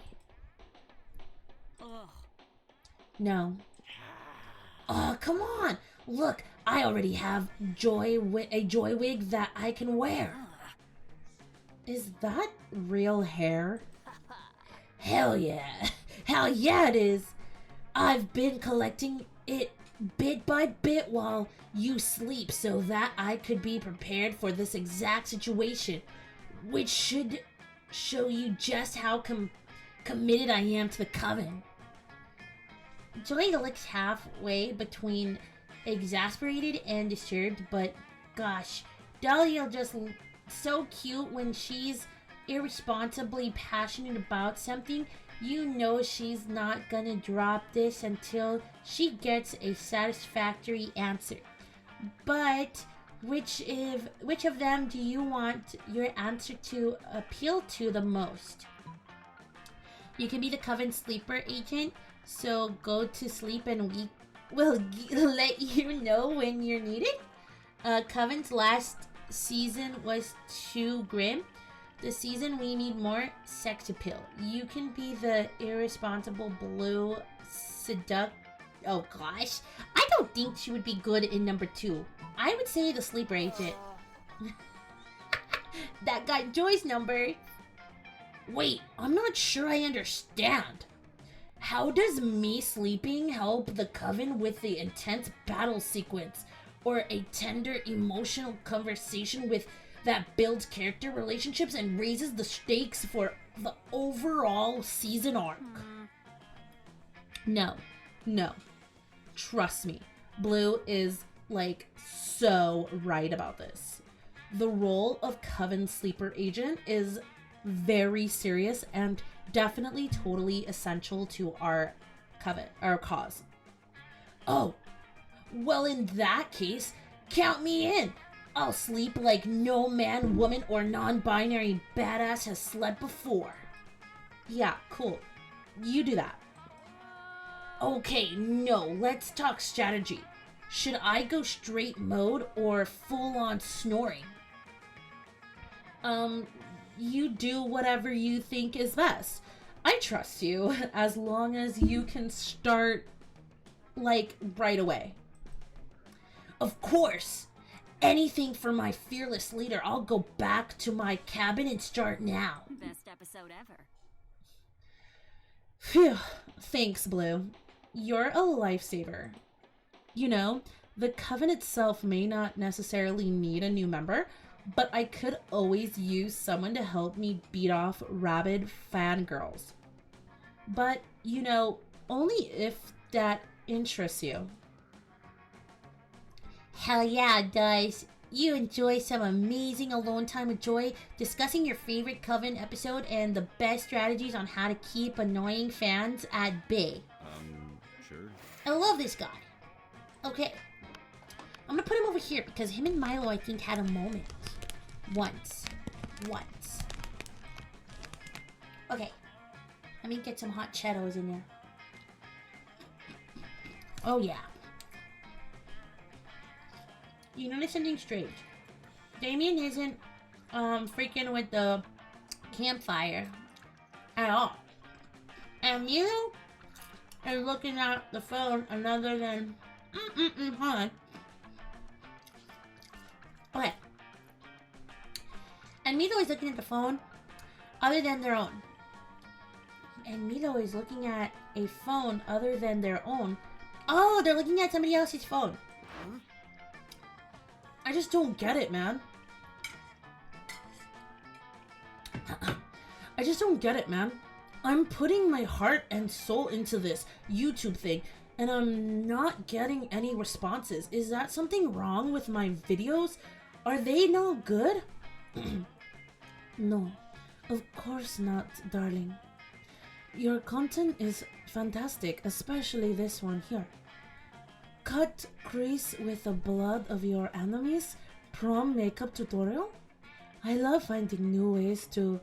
Ugh. No. Oh, come on. Look, I already have a joy wig that I can wear. Is that real hair? Hell yeah. Hell yeah it is. I've been collecting it bit by bit while you sleep so that I could be prepared for this exact situation, which should show you just how committed I am to the coven. Joy looks halfway between exasperated and disturbed, but gosh, Dahlia just so cute when she's irresponsibly passionate about something. You know she's not gonna drop this until she gets a satisfactory answer. But which of them do you want your answer to appeal to the most? You can be the Coven sleeper agent, so go to sleep and we will let you know when you're needed. Coven's last season was too grim. This season we need more sex appeal. You can be the irresponsible blue oh gosh. I don't think she would be good in number 2. I would say the sleeper agent. That got Joy's number. Wait, I'm not sure I understand. How does me sleeping help the Coven with the intense battle sequence? Or a tender emotional conversation with that builds character relationships and raises the stakes for the overall season arc? No. Trust me. Blue is like so right about this. The role of Coven sleeper agent is very serious and definitely totally essential to our coven, our cause. Oh, well in that case, count me in. I'll sleep like no man, woman, or non-binary badass has slept before. Yeah, cool. You do that. Okay, no, let's talk strategy. Should I go straight mode or full-on snoring? You do whatever you think is best. I trust you as long as you can start, like, right away. Of course! Anything for my fearless leader. I'll go back to my cabin and start now. Best episode ever. Phew. Thanks, Blue. You're a lifesaver. You know, the Coven itself may not necessarily need a new member, but I could always use someone to help me beat off rabid fangirls. But, you know, only if that interests you. Hell yeah, it does. You enjoy some amazing alone time with Joy, discussing your favorite Coven episode and the best strategies on how to keep annoying fans at bay. Sure. I love this guy. Okay. I'm gonna put him over here because him and Milo, I think, had a moment. Once. Okay. Let me get some hot Cheetos in there. Oh, yeah. You notice something strange. Damien isn't, freaking with the campfire at all. And you are looking at the phone another than, hold on. Okay. And Milo is looking at the phone other than their own. And Milo is looking at a phone other than their own. Oh, they're looking at somebody else's phone. I just don't get it, man. I just don't get it, man. I'm putting my heart and soul into this YouTube thing, and I'm not getting any responses. Is that something wrong with my videos? Are they no good? No, of course not, darling. Your content is fantastic, especially this one here. Cut crease with the blood of your enemies? Prom makeup tutorial? I love finding new ways to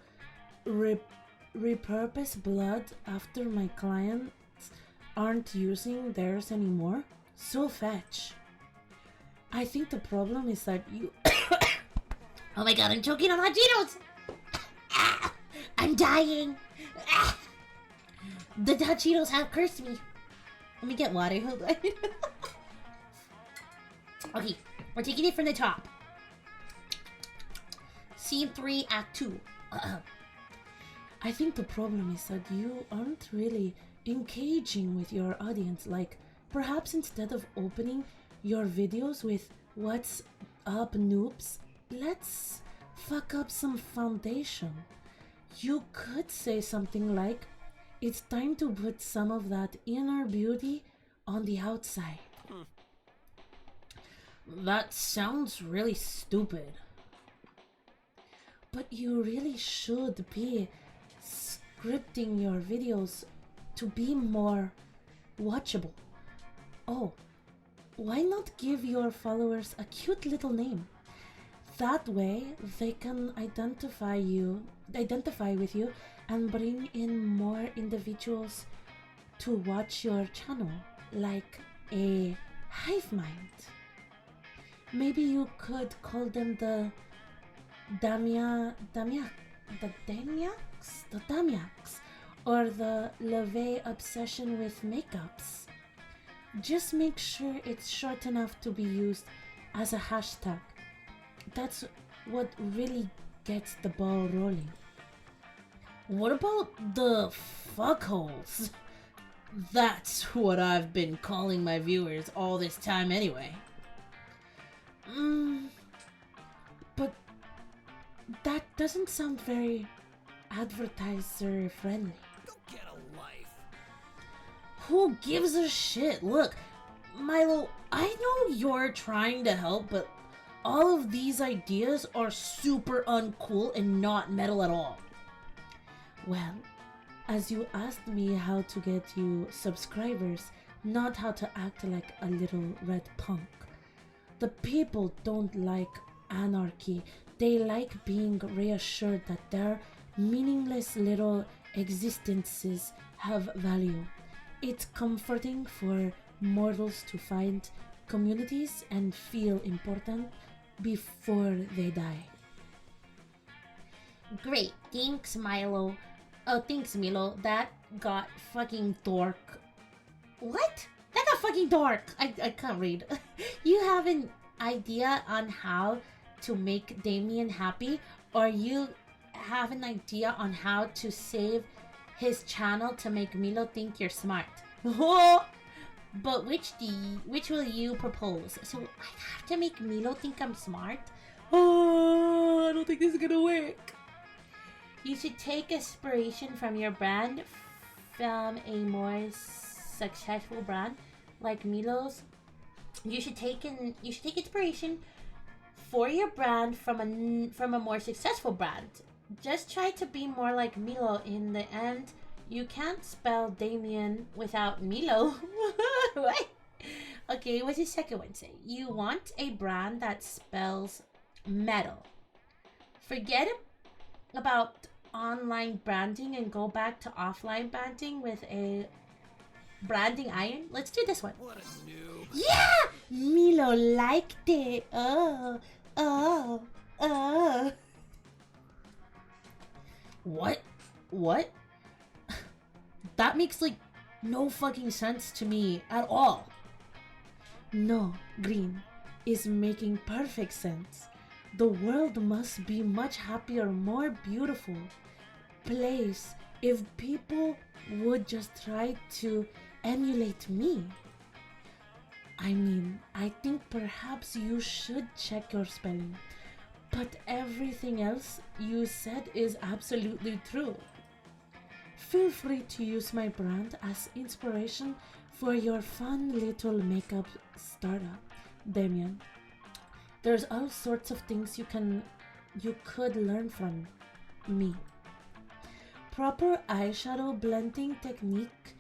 repurpose blood after my clients aren't using theirs anymore? So fetch. I think the problem is that you. Oh my god, I'm choking on hot Cheetos! Ah, I'm dying! Ah, the hot Cheetos have cursed me. Let me get water, hold on. Okay, we're taking it from the top. Scene 3, Act 2. I think the problem is that you aren't really engaging with your audience. Like, perhaps instead of opening your videos with "What's up, noobs?" let's fuck up some foundation. You could say something like, "It's time to put some of that inner beauty on the outside." That sounds really stupid. But you really should be scripting your videos to be more watchable. Oh, why not give your followers a cute little name? That way they can identify with you and bring in more individuals to watch your channel, like a hive mind. Maybe you could call them the Damiaks, or the Leve obsession with makeups. Just make sure it's short enough to be used as a hashtag. That's what really gets the ball rolling. What about the fuckholes? That's what I've been calling my viewers all this time anyway. But that doesn't sound very advertiser friendly. Go get a life. Who gives a shit? Look, Milo, I know you're trying to help, but all of these ideas are super uncool and not metal at all. Well, as you asked me how to get you subscribers, not how to act like a little red punk. The people don't like anarchy. They like being reassured that their meaningless little existences have value. It's comforting for mortals to find communities and feel important before they die. Great, thanks, Milo. Oh, thanks, Milo. That got fucking dork. What? That got fucking dork. I can't read. You have an idea on how to make Damien happy, or you have an idea on how to save his channel to make Milo think you're smart? But which will you propose? So I have to make Milo think I'm smart? Oh, I don't think this is gonna work. You should take inspiration from your brand, from a more successful brand like Milo's. You should take inspiration for your brand from a more successful brand. Just try to be more like Milo. In the end, you can't spell Damien without Milo. What? Okay, what's the second one say? You want a brand that spells metal. Forget about online branding and go back to offline branding with a branding iron. Let's do this one. What a noob. Yeah! Milo liked it. Oh. What? What? That makes like no fucking sense to me at all. No, Green is making perfect sense. The world must be much happier, more beautiful place if people would just try to emulate me. I mean, I think perhaps you should check your spelling, but everything else you said is absolutely true. Feel free to use my brand as inspiration for your fun little makeup startup, Damien. There's all sorts of things you could learn from me. Proper eyeshadow blending technique,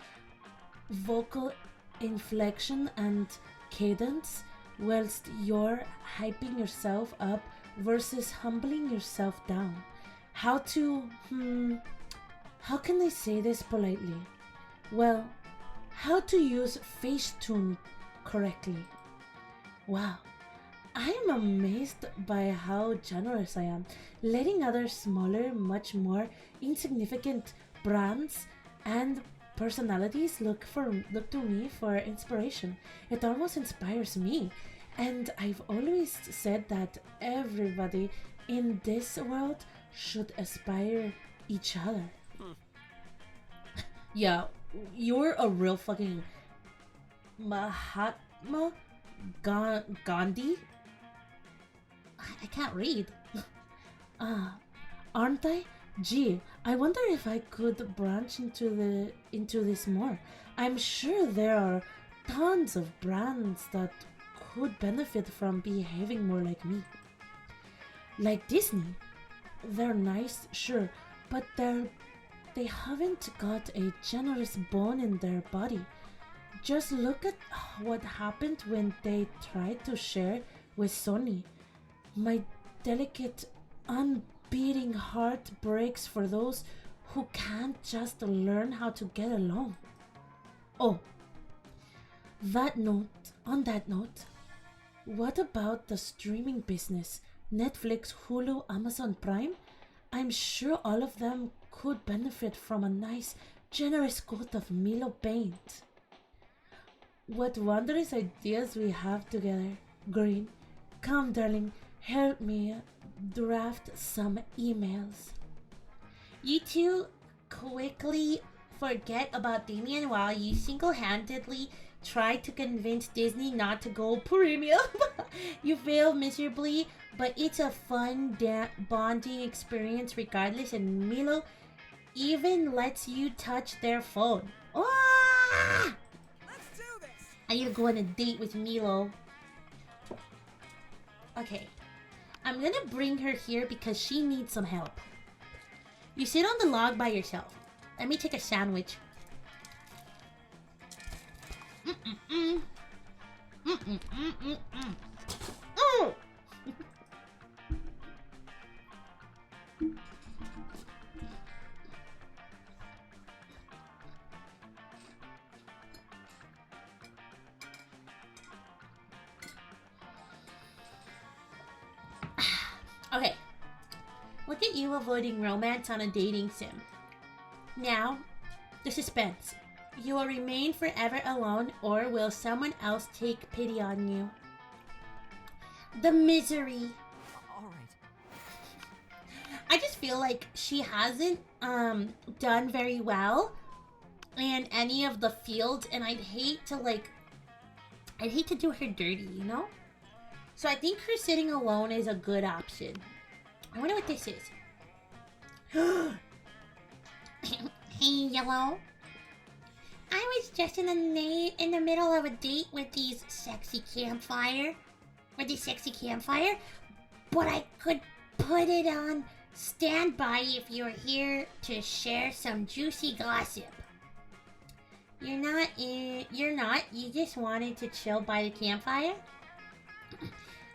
vocal inflection and cadence whilst you're hyping yourself up versus humbling yourself down. How to how can I say this politely? Well, how to use Facetune correctly. Wow, I am amazed by how generous I am, letting other smaller, much more insignificant brands and personalities look to me for inspiration. It almost inspires me, and I've always said that everybody in this world should aspire each other. Yeah, you're a real fucking Mahatma Gandhi. I can't read. Aren't I? Gee, I wonder if I could branch into this more. I'm sure there are tons of brands that could benefit from behaving more like me. Like Disney. They're nice, sure, but they haven't got a generous bone in their body. Just look at what happened when they tried to share with Sony. My delicate, unbeating heart breaks for those who can't just learn how to get along. Oh, on that note, what about the streaming business? Netflix, Hulu, Amazon Prime? I'm sure all of them could benefit from a nice, generous coat of Milo paint. What wondrous ideas we have together. Green, come darling, help me draft some emails. You two quickly forget about Damien while you single-handedly try to convince Disney not to go premium. You fail miserably, but it's a fun bonding experience regardless, and Milo even lets you touch their phone. Ah! Let's do this! I need to go on a date with Milo. Okay. I'm gonna bring her here because she needs some help. You sit on the log by yourself. Let me take a sandwich. Oh! Okay. Look at you avoiding romance on a dating sim. Now, the suspense. You will remain forever alone, or will someone else take pity on you? The misery. Alright. I just feel like she hasn't done very well in any of the fields, and I'd hate to do her dirty, you know? So I think her sitting alone is a good option. I wonder what this is. Hey, Yellow. I was just in the middle of a date with this sexy campfire, but I could put it on standby if you're here to share some juicy gossip. You're not. You just wanted to chill by the campfire?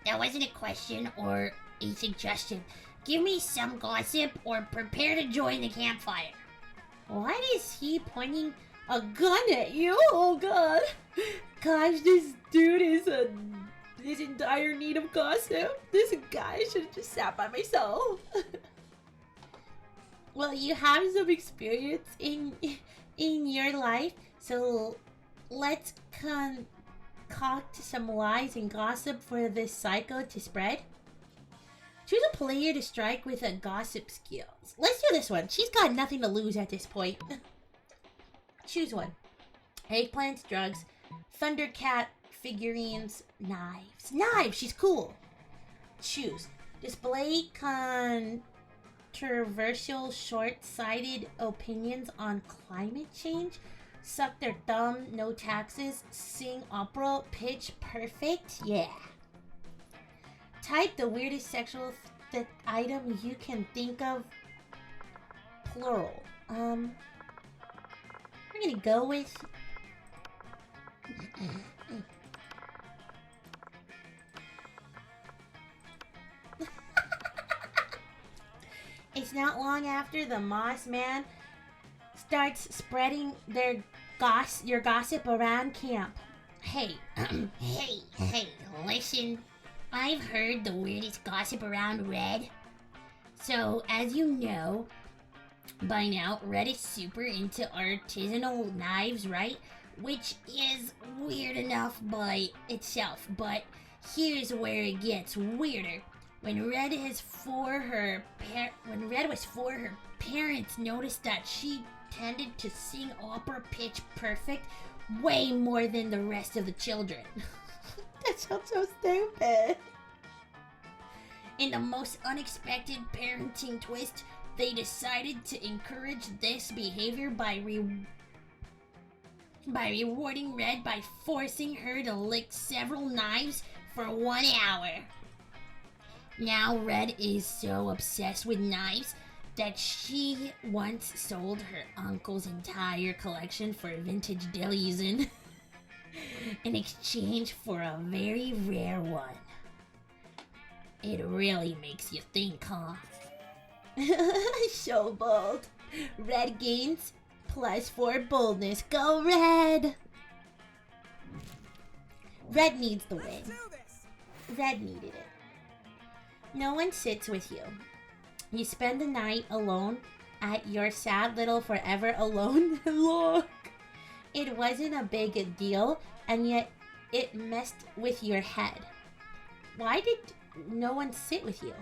That wasn't a question or a suggestion. Give me some gossip or prepare to join the campfire. Why is he pointing a gun at you? Oh god. Gosh, this dude is in dire need of gossip. This guy should have just sat by myself. Well, you have some experience in your life, so let's concoct some lies and gossip for this psycho to spread. Choose a player to strike with a gossip skills. Let's do this one. She's got nothing to lose at this point. Choose one. Eggplants, drugs, Thundercat, figurines, knives. Knives! She's cool. Choose. Display controversial, short-sighted opinions on climate change. Suck their thumb, no taxes. Sing opera, pitch perfect. Yeah. Type the weirdest sexual item you can think of. Plural. We're gonna go with... It's not long after the Moss Man starts spreading your gossip around camp. Hey, hey, listen. I've heard the weirdest gossip around Red. So, as you know, by now, Red is super into artisanal knives, right? Which is weird enough by itself, but here's where it gets weirder. When Red was 4, her parents noticed that she tended to sing opera pitch perfect way more than the rest of the children. That sounds so stupid. In the most unexpected parenting twist, they decided to encourage this behavior by rewarding Red by forcing her to lick several knives for 1 hour. Now Red is so obsessed with knives that she once sold her uncle's entire collection for vintage delis in exchange for a very rare one. It really makes you think, huh? So bold. Red gains +4 boldness. Go Red! Red needs the win. Let's do this. Red needed it. No one sits with you. You spend the night alone at your sad little forever alone. Look! It wasn't a big deal, and yet it messed with your head. Why did no one sit with you?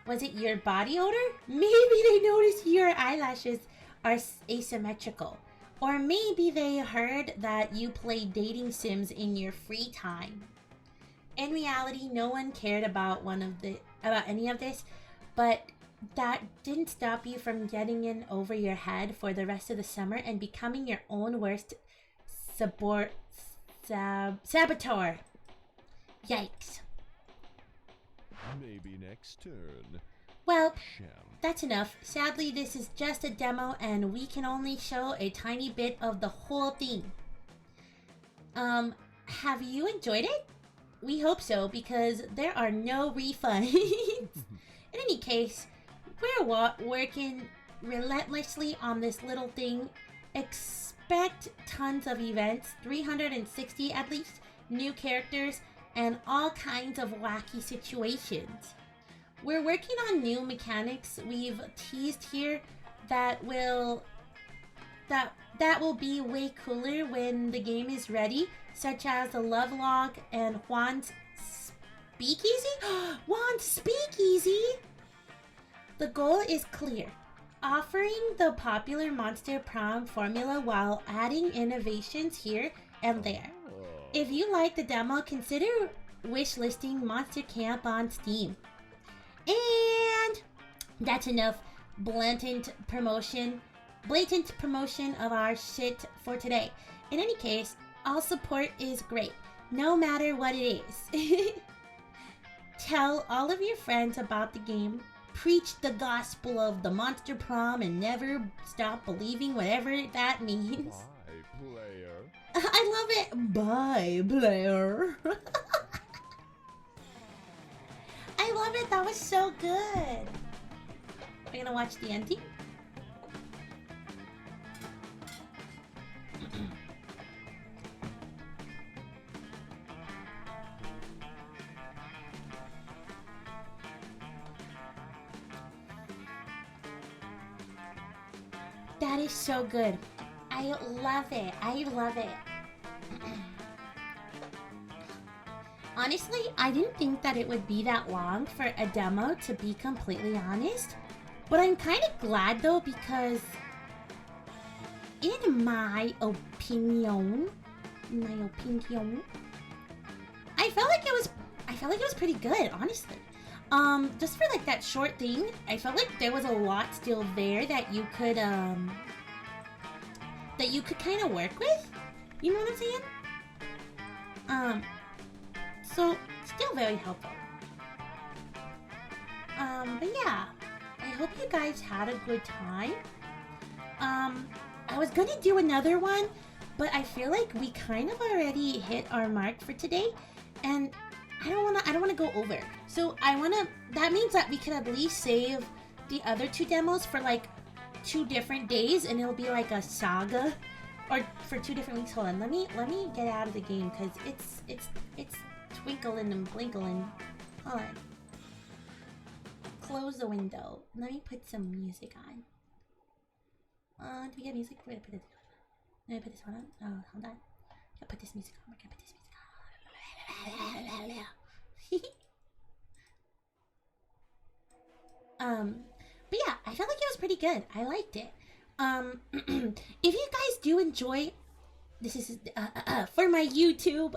Was it your body odor? Maybe they noticed your eyelashes are asymmetrical. Or maybe they heard that you play dating sims in your free time. In reality, no one cared about any of this, but that didn't stop you from getting in over your head for the rest of the summer and becoming your own worst saboteur. Yikes. Maybe next turn. Well, Sham. that's enough. Sadly, this is just a demo and we can only show a tiny bit of the whole thing. Have you enjoyed it? We hope so, because there are no refunds. In any case, we're working relentlessly on this little thing. Expect tons of events, 360 at least, new characters, and all kinds of wacky situations. We're working on new mechanics we've teased here that will be way cooler when the game is ready, such as the love log and Juan's speakeasy? Juan's speakeasy! The goal is clear. Offering the popular Monster Prom formula while adding innovations here and there. If you like the demo, consider wishlisting Monster Camp on Steam. And that's enough blatant promotion of our shit for today. In any case, all support is great, no matter what it is. Tell all of your friends about the game, preach the gospel of the Monster Prom, and never stop believing whatever that means. Bye, player. I love it. Bye, player. I love it. That was so good. Are you gonna watch the ending? That is so good. I love it. I love it. Honestly, I didn't think that it would be that long for a demo, to be completely honest. But I'm kind of glad though, because in my opinion, I felt like it was pretty good, honestly. Just for like that short thing, I felt like there was a lot still there that you could kind of work with. You know what I'm saying? So still very helpful. But yeah, I hope you guys had a good time. I was gonna do another one, but I feel like we kind of already hit our mark for today, and I don't wanna go over. So that means that we could at least save the other 2 demos for like 2 different days, and it'll be like a saga, or for 2 different weeks. Hold on, let me get out of the game because it's twinkling and blinkling. Hold on. Close the window. Let me put some music on. Do we get music? Where did I put this? Did I put this one on? Oh, hold on. Gotta put this music on. We're gonna put this music on. But yeah, I felt like it was pretty good. I liked it. If you guys do enjoy, this is for my YouTube.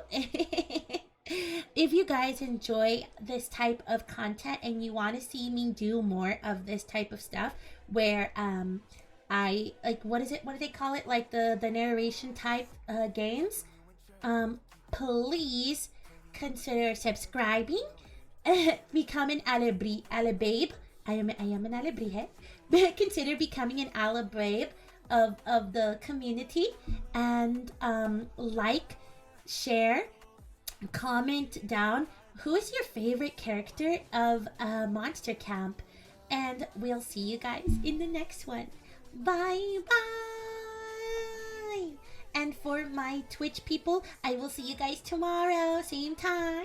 If you guys enjoy this type of content and you want to see me do more of this type of stuff, where I like, what do they call it, like the narration type games, please consider subscribing, become an alababe. I am an alababe. Consider becoming an alababe of the community, and like, share, comment down who is your favorite character of Monster Camp, and we'll see you guys in the next one. Bye bye. And for my Twitch people, I will see you guys tomorrow, same time.